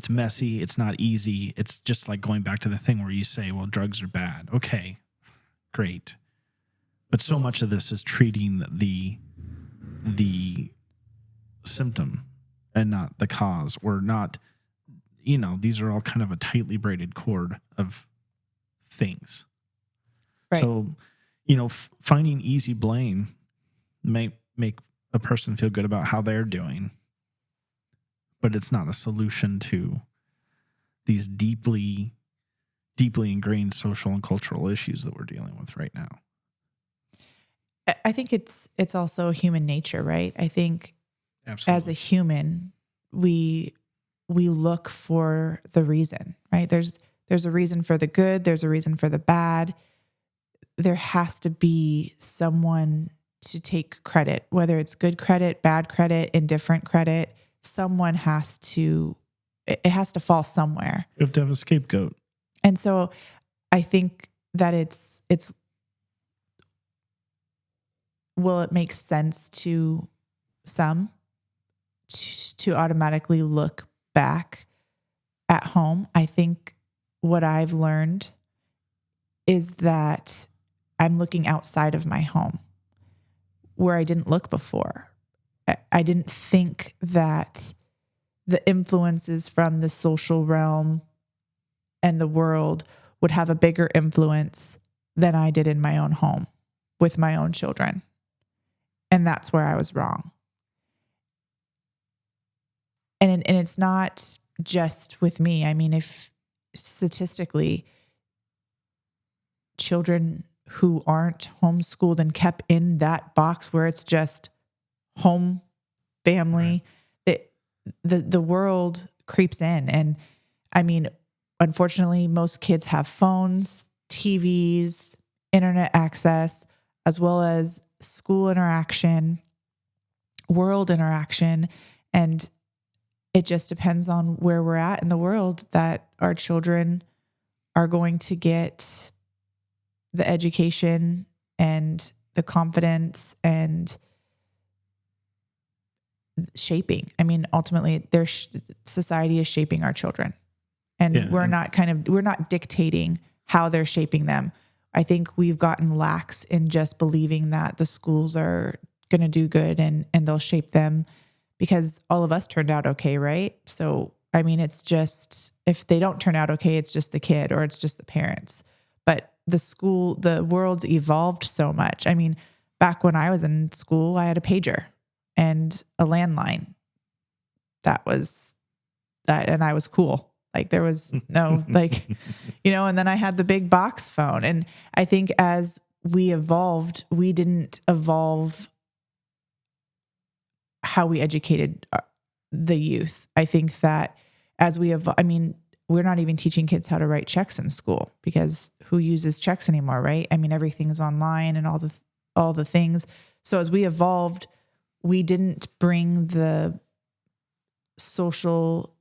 messy. It's not easy. It's just like going back to the thing where you say, well, drugs are bad. Okay, great. But so much of this is treating the symptom and not the cause, or not, these are all kind of a tightly braided cord of things. Right. So, finding easy blame may make a person feel good about how they're doing, but it's not a solution to these deeply, deeply ingrained social and cultural issues that we're dealing with right now. I think it's also human nature, right? I think as a Absolutely. human, we look for the reason, right? There's a reason for the good, there's a reason for the bad. There has to be someone to take credit, whether it's good credit, bad credit, indifferent credit. Someone has to, it has to fall somewhere. You have to have a scapegoat. And so I think that it's will it make sense to some to automatically look back at home? I think what I've learned is that I'm looking outside of my home where I didn't look before. I didn't think that the influences from the social realm and the world would have a bigger influence than I did in my own home with my own children. And that's where I was wrong. And it's not just with me. I mean, if statistically, children who aren't homeschooled and kept in that box where it's just home, family, the world creeps in. And I mean, unfortunately, most kids have phones, TVs, internet access, as well as school interaction, world interaction. And it just depends on where we're at in the world that our children are going to get the education and the confidence and shaping. I mean, ultimately, society is shaping our children, and we're not dictating how they're shaping them. I think we've gotten lax in just believing that the schools are going to do good and they'll shape them because all of us turned out okay, right? So, I mean, it's just, if they don't turn out okay, it's just the kid or it's just the parents. But the world's evolved so much. I mean, back when I was in school, I had a pager and a landline. That was that, and I was cool. Like there was no, like, and then I had the big box phone. And I think as we evolved, we didn't evolve how we educated the youth. I think that as we evolve, I mean, we're not even teaching kids how to write checks in school because who uses checks anymore, right? I mean, everything's online and all the things. So as we evolved, we didn't bring the social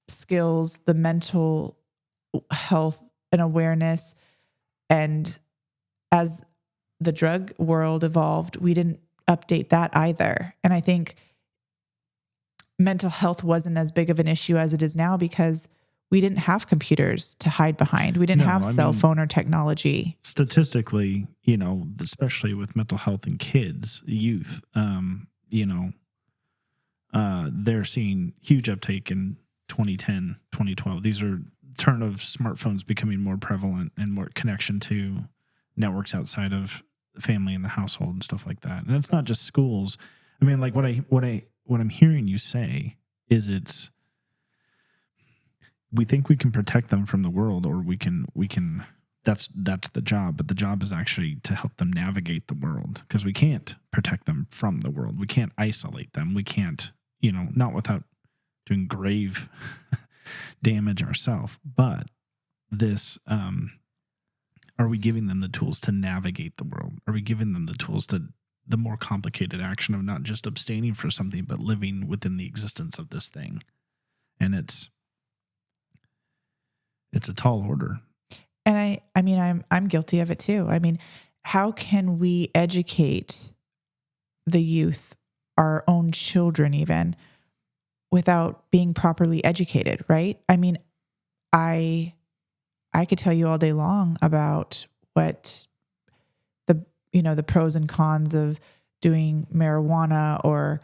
skills, the mental health and awareness. And as the drug world evolved, we didn't update that either. And I think mental health wasn't as big of an issue as it is now because we didn't have computers to hide behind. We didn't have cell phone or technology. Statistically, especially with mental health in kids, youth, they're seeing huge uptake in 2010, 2012. These are turn of smartphones becoming more prevalent and more connection to networks outside of the family and the household and stuff like that. And it's not just schools. I mean, like what I'm hearing you say is we think we can protect them from the world, or we can that's the job, but the job is actually to help them navigate the world, because we can't protect them from the world. We can't isolate them. We can't, not without doing grave damage ourselves. But this, are we giving them the tools to navigate the world? Are we giving them the tools to the more complicated action of not just abstaining for something, but living within the existence of this thing? And it's a tall order. And I mean, I'm guilty of it too. I mean, how can we educate the youth, our own children even, without being properly educated, right? I mean, I could tell you all day long about what the pros and cons of doing marijuana or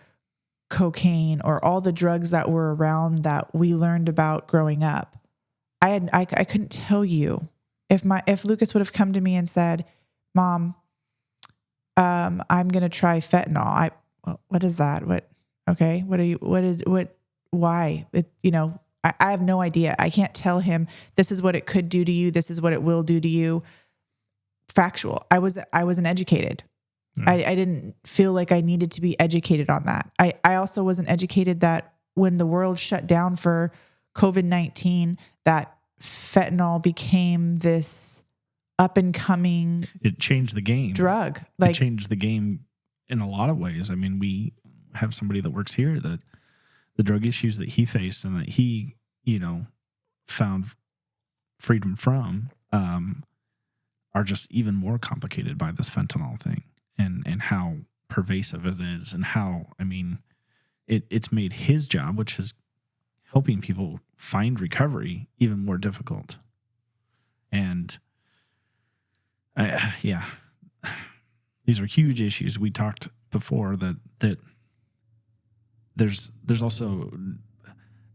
cocaine or all the drugs that were around that we learned about growing up. I couldn't tell you if Lucas would have come to me and said, "Mom, I'm going to try fentanyl." What is that? Okay. Why? I have no idea. I can't tell him this is what it could do to you. This is what it will do to you. Factual. I wasn't educated. Right. I didn't feel like I needed to be educated on that. I also wasn't educated that when the world shut down for COVID-19, that fentanyl became this up and coming It changed the game. drug. It Like, changed the game in a lot of ways. I mean, we have somebody that works here that the drug issues that he faced and that he, found freedom from, are just even more complicated by this fentanyl thing and how pervasive it is and how, I mean, it's made his job, which is helping people find recovery, even more difficult. And yeah, these are huge issues. We talked before that there's also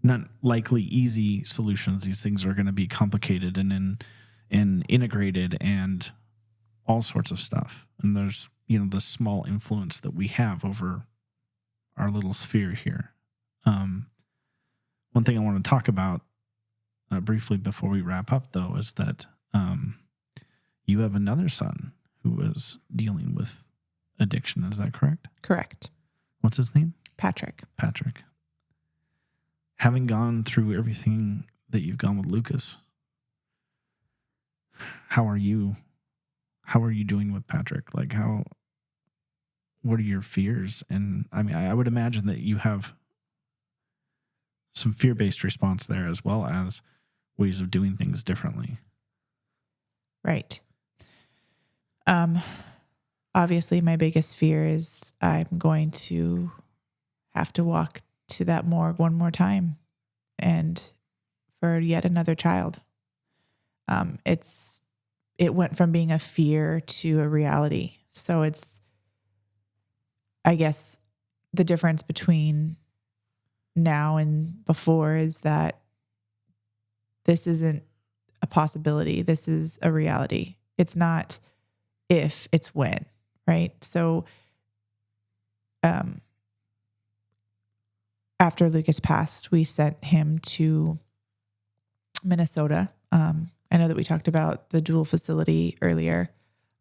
not likely easy solutions. These things are going to be complicated and integrated and all sorts of stuff. And there's, the small influence that we have over our little sphere here. One thing I want to talk about briefly before we wrap up, though, is that you have another son who is dealing with addiction. Is that correct? correct. What's his name? Patrick. Patrick. Having gone through everything that you've gone with Lucas, how are you doing with Patrick? Like, what are your fears? And I mean, I would imagine that you have some fear-based response there as well as ways of doing things differently. Right. Obviously my biggest fear is I'm going to have to walk to that morgue one more time and for yet another child. It went from being a fear to a reality. So it's, I guess the difference between now and before is that this isn't a possibility. This is a reality. It's not if, it's when, right? So after Lucas passed, we sent him to Minnesota. I know that we talked about the dual facility earlier.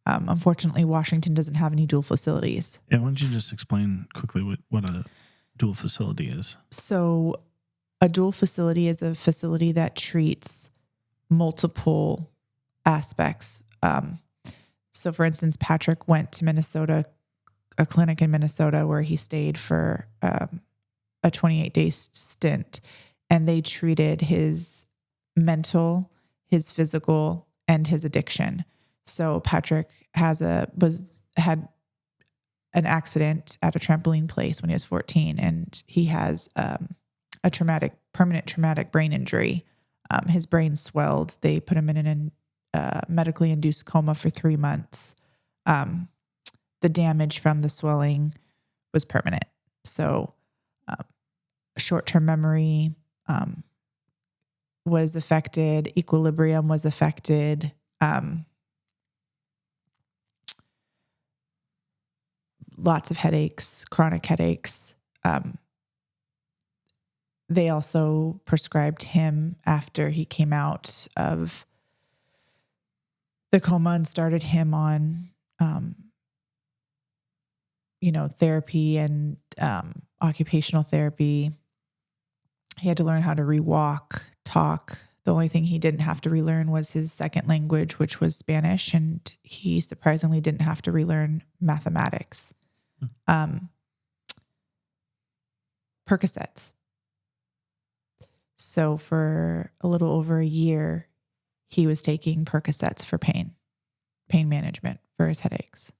Unfortunately, Washington doesn't have any dual facilities. And why don't you just explain quickly what a dual facility is? So a dual facility is a facility that treats multiple aspects. So for instance, Patrick went to Minnesota, a clinic in Minnesota where he stayed for a 28-day stint, and they treated his mental, his physical, and his addiction. So Patrick had an accident at a trampoline place when he was 14, and he has a permanent traumatic brain injury. His brain swelled. They put him in a medically induced coma for 3 months. The damage from the swelling was permanent. So short-term memory was affected. Equilibrium was affected. Lots of headaches, chronic headaches. They also prescribed him after he came out of the coma and started him on, therapy and occupational therapy. He had to learn how to rewalk, talk. The only thing he didn't have to relearn was his second language, which was Spanish, and he surprisingly didn't have to relearn mathematics. Percocets. So for a little over a year, he was taking Percocets for pain management for his headaches.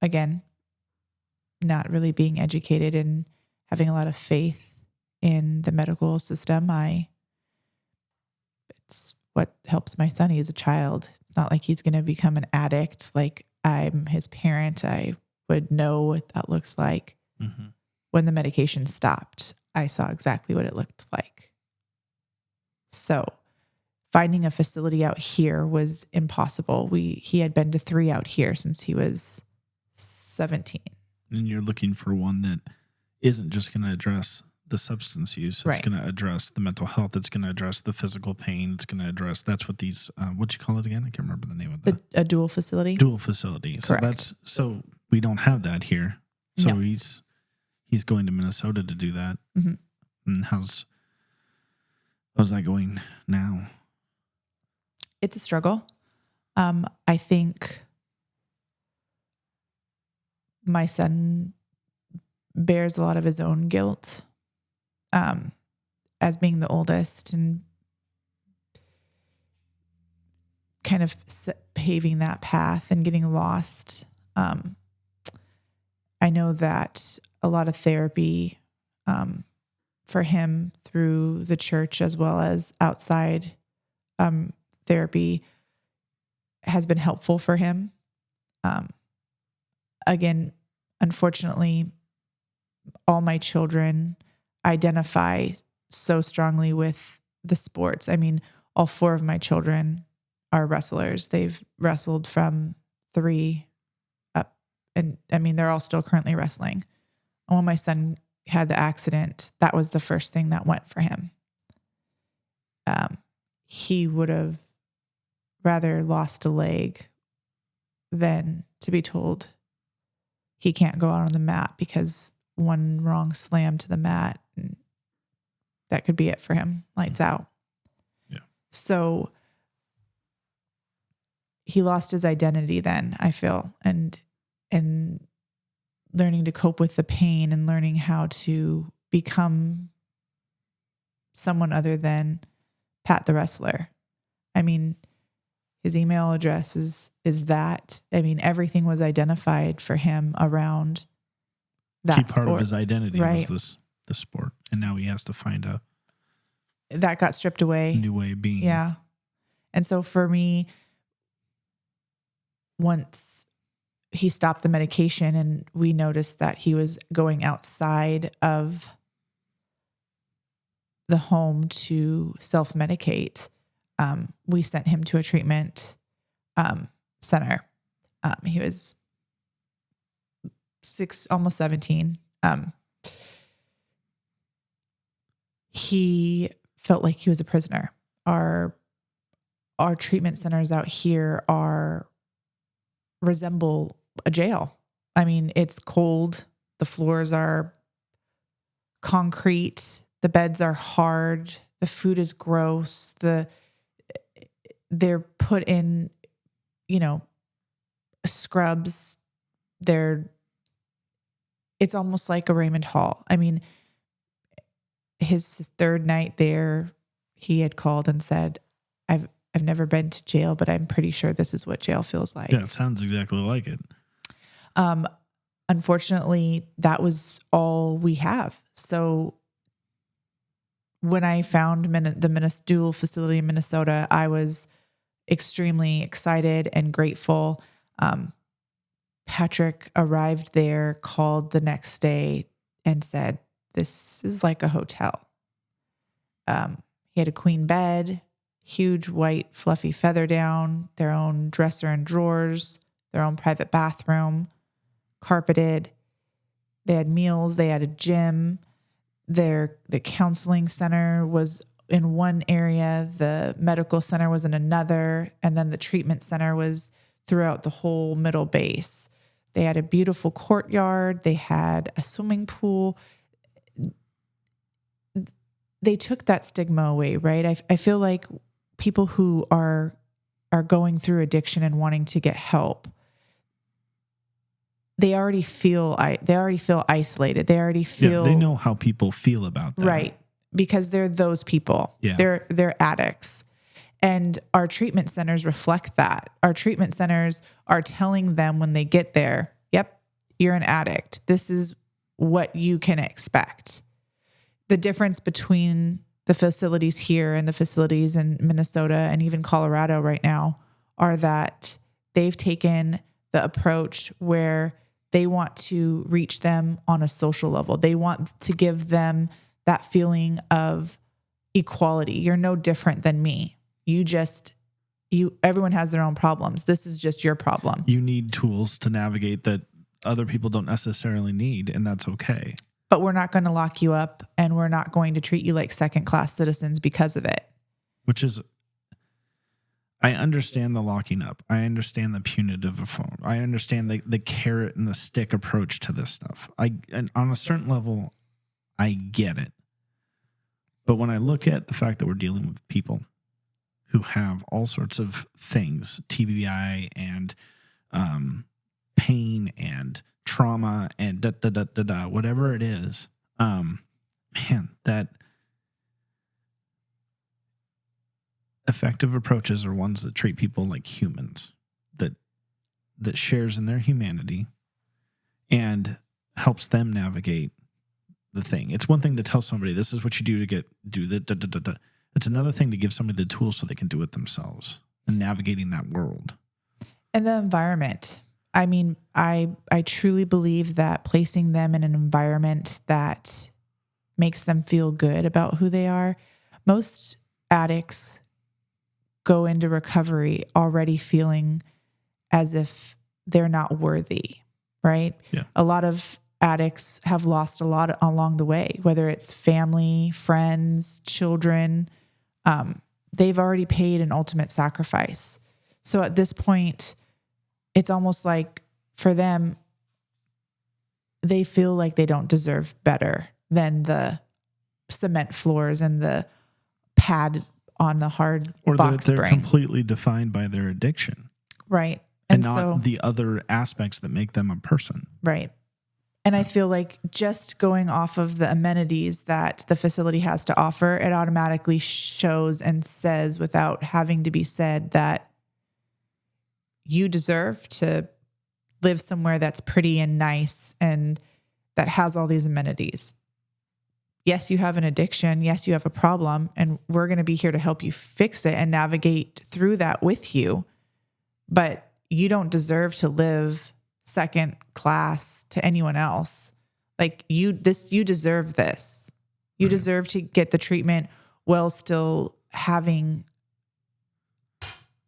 Again, not really being educated and having a lot of faith in the medical system. It's what helps my son. He's a child. It's not like he's going to become an addict. Like, I'm his parent. I would know what that looks like. Mm-hmm. When the medication stopped, I saw exactly what it looked like. So finding a facility out here was impossible. He had been to 3 out here since he was 17. And you're looking for one that isn't just going to address the substance use. It's Right. going to address the mental health. It's going to address the physical pain. It's going to address, that's what these, what you call it again? I can't remember the name of A dual facility. dual facility. Correct. So we don't have that here. So No. he's going to Minnesota to do that. Mm-hmm. And how's that going now? It's a struggle. I think my son bears a lot of his own guilt as being the oldest and kind of paving that path and getting lost. I know that a lot of therapy for him through the church as well as outside therapy has been helpful for him. Again, unfortunately, all my children identify so strongly with the sports. I mean, all 4 of my children are wrestlers. They've wrestled from 3 up. And I mean, they're all still currently wrestling. And when my son had the accident, that was the first thing that went for him. He would have rather lost a leg than to be told he can't go out on the mat because one wrong slam to the mat, and that could be it for him. Lights out. Yeah. So he lost his identity then, I feel, and learning to cope with the pain and learning how to become someone other than Pat the wrestler. I mean, his email address is that. I mean, everything was identified for him around that Key part sport. of his identity Right. was the sport. And now he has to find That got stripped away. new way of being. Yeah. And so for me, once he stopped the medication and we noticed that he was going outside of the home to self-medicate, we sent him to a treatment center. He was 6, almost 17. He felt like he was a prisoner. Our treatment centers out here resemble a jail. I mean, it's cold. The floors are concrete. The beds are hard. The food is gross. They're put in, scrubs. It's almost like a Raymond Hall. I mean, his 3rd night there, he had called and said, I've never been to jail, but I'm pretty sure this is what jail feels like. Yeah, it sounds exactly like it. Unfortunately, that was all we have. So when I found the dual facility in Minnesota, I was extremely excited and grateful. Patrick arrived there, called the next day and said, this is like a hotel. He had a queen bed, huge white fluffy feather down, their own dresser and drawers, their own private bathroom, carpeted. They had meals. They had a gym. The counseling center was in one area. The medical center was in another. And then the treatment center was throughout the whole middle base. They had a beautiful courtyard. They had a swimming pool. They took that stigma away, right? I feel like people who are going through addiction and wanting to get help, they already feel isolated. They already feel they know how people feel about that. Right. Because they're those people. Yeah. They're addicts. And our treatment centers reflect that. Our treatment centers are telling them when they get there, yep, you're an addict. This is what you can expect. The difference between the facilities here and the facilities in Minnesota and even Colorado right now are that they've taken the approach where they want to reach them on a social level. They want to give them that feeling of equality. You're no different than me. Everyone has their own problems. This is just your problem. You need tools to navigate that other people don't necessarily need, and that's okay. but we're not going to lock you up and we're not going to treat you like second-class citizens because of it. Which is, I understand the locking up. I understand the punitive form. I understand the carrot and the stick approach to this stuff. And on a certain level, I get it. But when I look at the fact that we're dealing with people who have all sorts of things, TBI and pain and trauma and whatever it is, man, that effective approaches are ones that treat people like humans, that shares in their humanity and helps them navigate the thing. It's one thing to tell somebody this is what you do to do that. It's another thing to give somebody the tools so they can do it themselves and navigating that world. And the environment. I mean, I truly believe that placing them in an environment that makes them feel good about who they are. Most addicts go into recovery already feeling as if they're not worthy, right? Yeah. A lot of addicts have lost a lot along the way, whether it's family, friends, children. They've already paid an ultimate sacrifice. So at this point, it's almost like for them, they feel like they don't deserve better than the cement floors and the pad on the hard or box that they're spring. completely defined by their addiction. Right. And not the other aspects that make them a person. Right. And I feel like just going off of the amenities that the facility has to offer, it automatically shows and says without having to be said that you deserve to live somewhere that's pretty and nice and that has all these amenities. Yes, you have an addiction. Yes, you have a problem, and we're going to be here to help you fix it and navigate through that with you. But you don't deserve to live second class to anyone else. Like you deserve this. You deserve to get the treatment while still having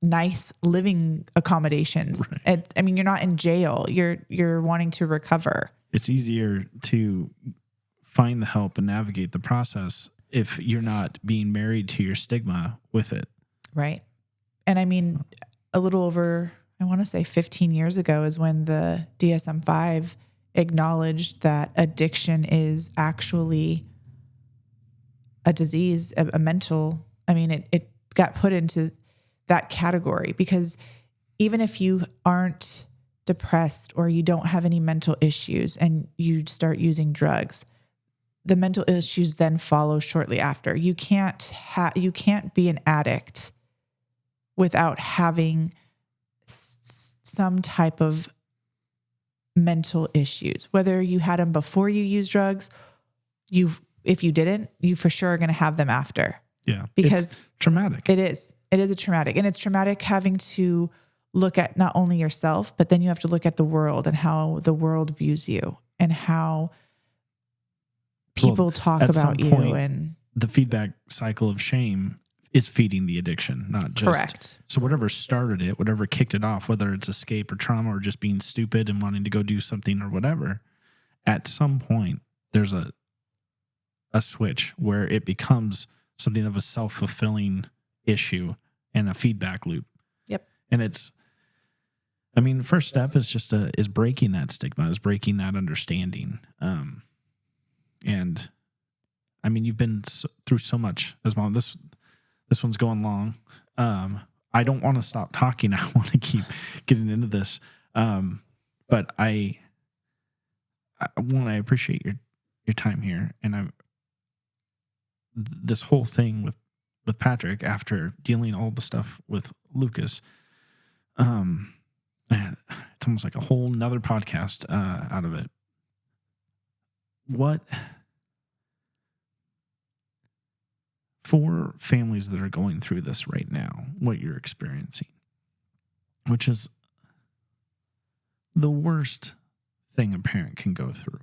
nice living accommodations. Right. I mean, you're not in jail. You're wanting to recover. It's easier to find the help and navigate the process if you're not being married to your stigma with it. Right. And I mean, a little over, I want to say 15 years ago is when the DSM-5 acknowledged that addiction is actually a disease, a mental, I mean, it got put into that category because even if you aren't depressed or you don't have any mental issues and you start using drugs, the mental issues then follow shortly after. You can't be an addict without having some type of mental issues. Whether you had them before you used drugs, if you didn't, you for sure are going to have them after. Yeah. Because it's traumatic. It is a traumatic, and it's traumatic having to look at not only yourself, but then you have to look at the world and how the world views you and how people talk about you. And the feedback cycle of shame is feeding the addiction, not just. Correct. So whatever started it, whatever kicked it off, whether it's escape or trauma or just being stupid and wanting to go do something or whatever, at some point there's a switch where it becomes something of a self-fulfilling issue and a feedback loop. Yep. And it's, I mean, first step is just is breaking that stigma, is breaking that understanding. And I mean, you've been through so much as mom. This one's going long. I don't want to stop talking. I want to keep getting into this. But I appreciate your time here. And this whole thing with Patrick after dealing all the stuff with Lucas, man, it's almost like a whole nother podcast out of it. What for families that are going through this right now, what you're experiencing, which is the worst thing a parent can go through.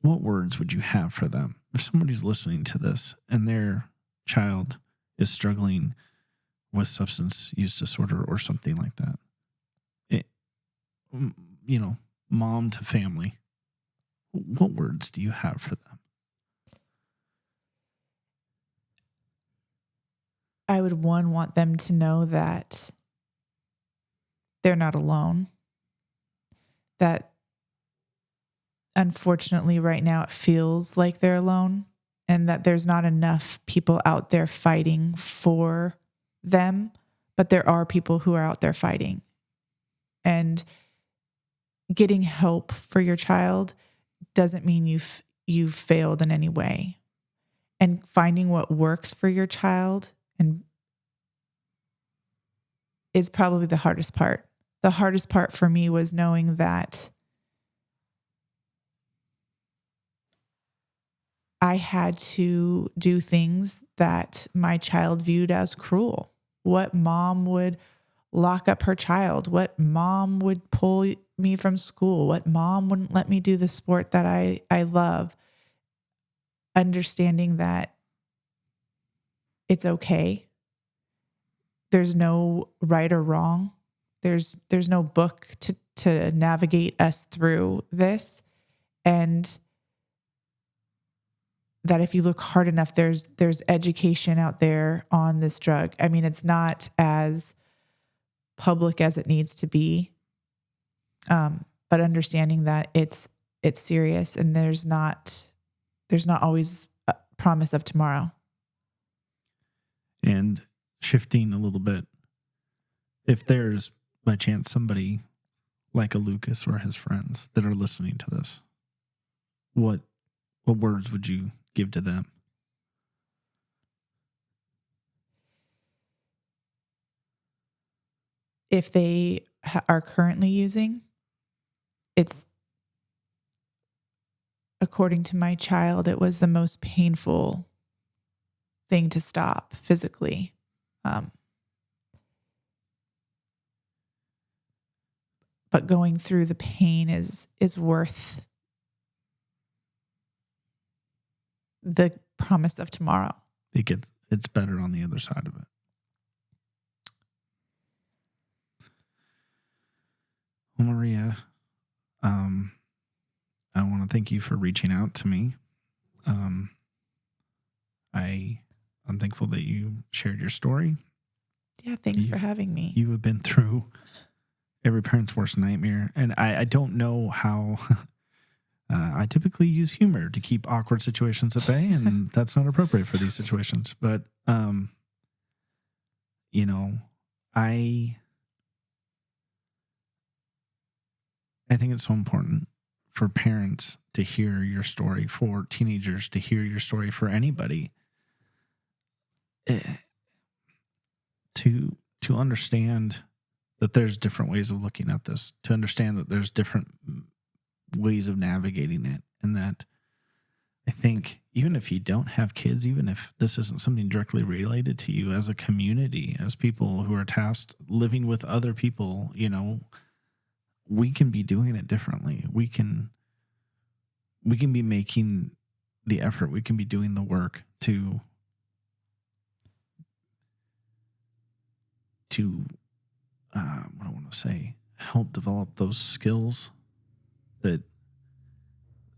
What words would you have for them? If somebody's listening to this and their child is struggling with substance use disorder or something like that, mom to family, what words do you have for them? I would want them to know that they're not alone, that unfortunately right now it feels like they're alone, and that there's not enough people out there fighting for them, but there are people who are out there fighting. And getting help for your child doesn't mean you've failed in any way. And finding what works for your child and is probably the hardest part. The hardest part for me was knowing that I had to do things that my child viewed as cruel. What mom would lock up her child? What mom would pull me from school? What mom wouldn't let me do the sport that I love? Understanding that it's okay. There's no right or wrong. There's no book to navigate us through this. And that if you look hard enough, there's education out there on this drug. I mean, it's not as public as it needs to be, but understanding that it's serious and there's not always a promise of tomorrow. And shifting a little bit, if there's by chance somebody like a Lucas or his friends that are listening to this, what words would you give to them? If they are currently using, it's, according to my child, it was the most painful thing to stop physically. But going through the pain is worth the promise of tomorrow. It's better on the other side of it. Well, Maria, I want to thank you for reaching out to me. I'm thankful that you shared your story. Yeah, thanks for having me. You have been through every parent's worst nightmare, and I don't know how. I typically use humor to keep awkward situations at bay, and that's not appropriate for these situations. But I think it's so important for parents to hear your story, for teenagers to hear your story, for anybody to understand that there's different ways of looking at this, to understand that there's different ways of navigating it. And that I think even if you don't have kids, even if this isn't something directly related to you, as a community, as people who are tasked living with other people, we can be doing it differently. We can be making the effort. We can be doing the work to what I want to say, help develop those skills that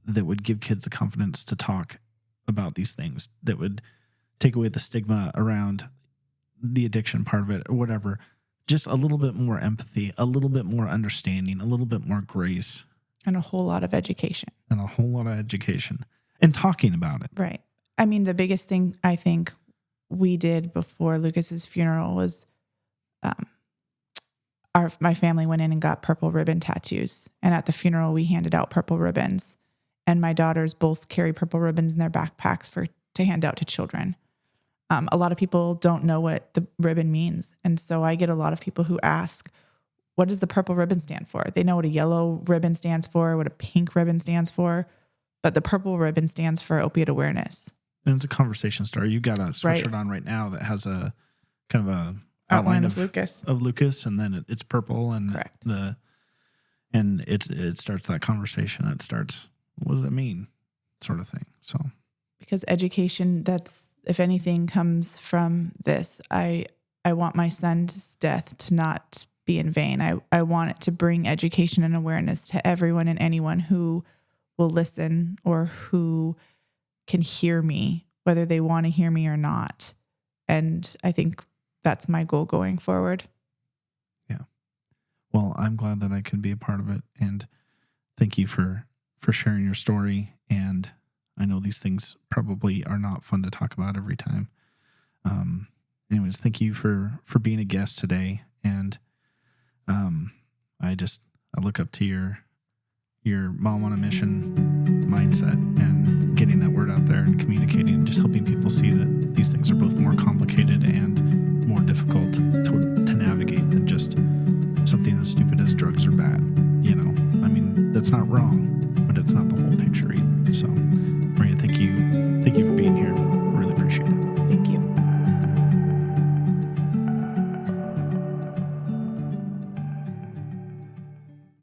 would give kids the confidence to talk about these things, that would take away the stigma around the addiction part of it or whatever. Just a little bit more empathy, a little bit more understanding, a little bit more grace. And a whole lot of education. And talking about it. Right. I mean, the biggest thing I think we did before Lucas's funeral was my family went in and got purple ribbon tattoos. And at the funeral, we handed out purple ribbons. And my daughters both carry purple ribbons in their backpacks to hand out to children. A lot of people don't know what the ribbon means. And so I get a lot of people who ask, what does the purple ribbon stand for? They know what a yellow ribbon stands for, what a pink ribbon stands for, but the purple ribbon stands for opiate awareness. And it's a conversation starter. You got a sweatshirt on right now that has a kind of a outline of Lucas. And then it's purple, and correct. It starts that conversation. It starts, what does it mean, sort of thing. So because education, that's, if anything comes from this, I want my son's death to not be in vain. I want it to bring education and awareness to everyone and anyone who will listen or who can hear me, whether they want to hear me or not. And I think that's my goal going forward. Yeah. Well, I'm glad that I could be a part of it, and thank you for sharing your story. And I know these things probably are not fun to talk about every time. Anyways, thank you for being a guest today. And I look up to your mom on a mission mindset and getting that word out there and communicating, just helping people see that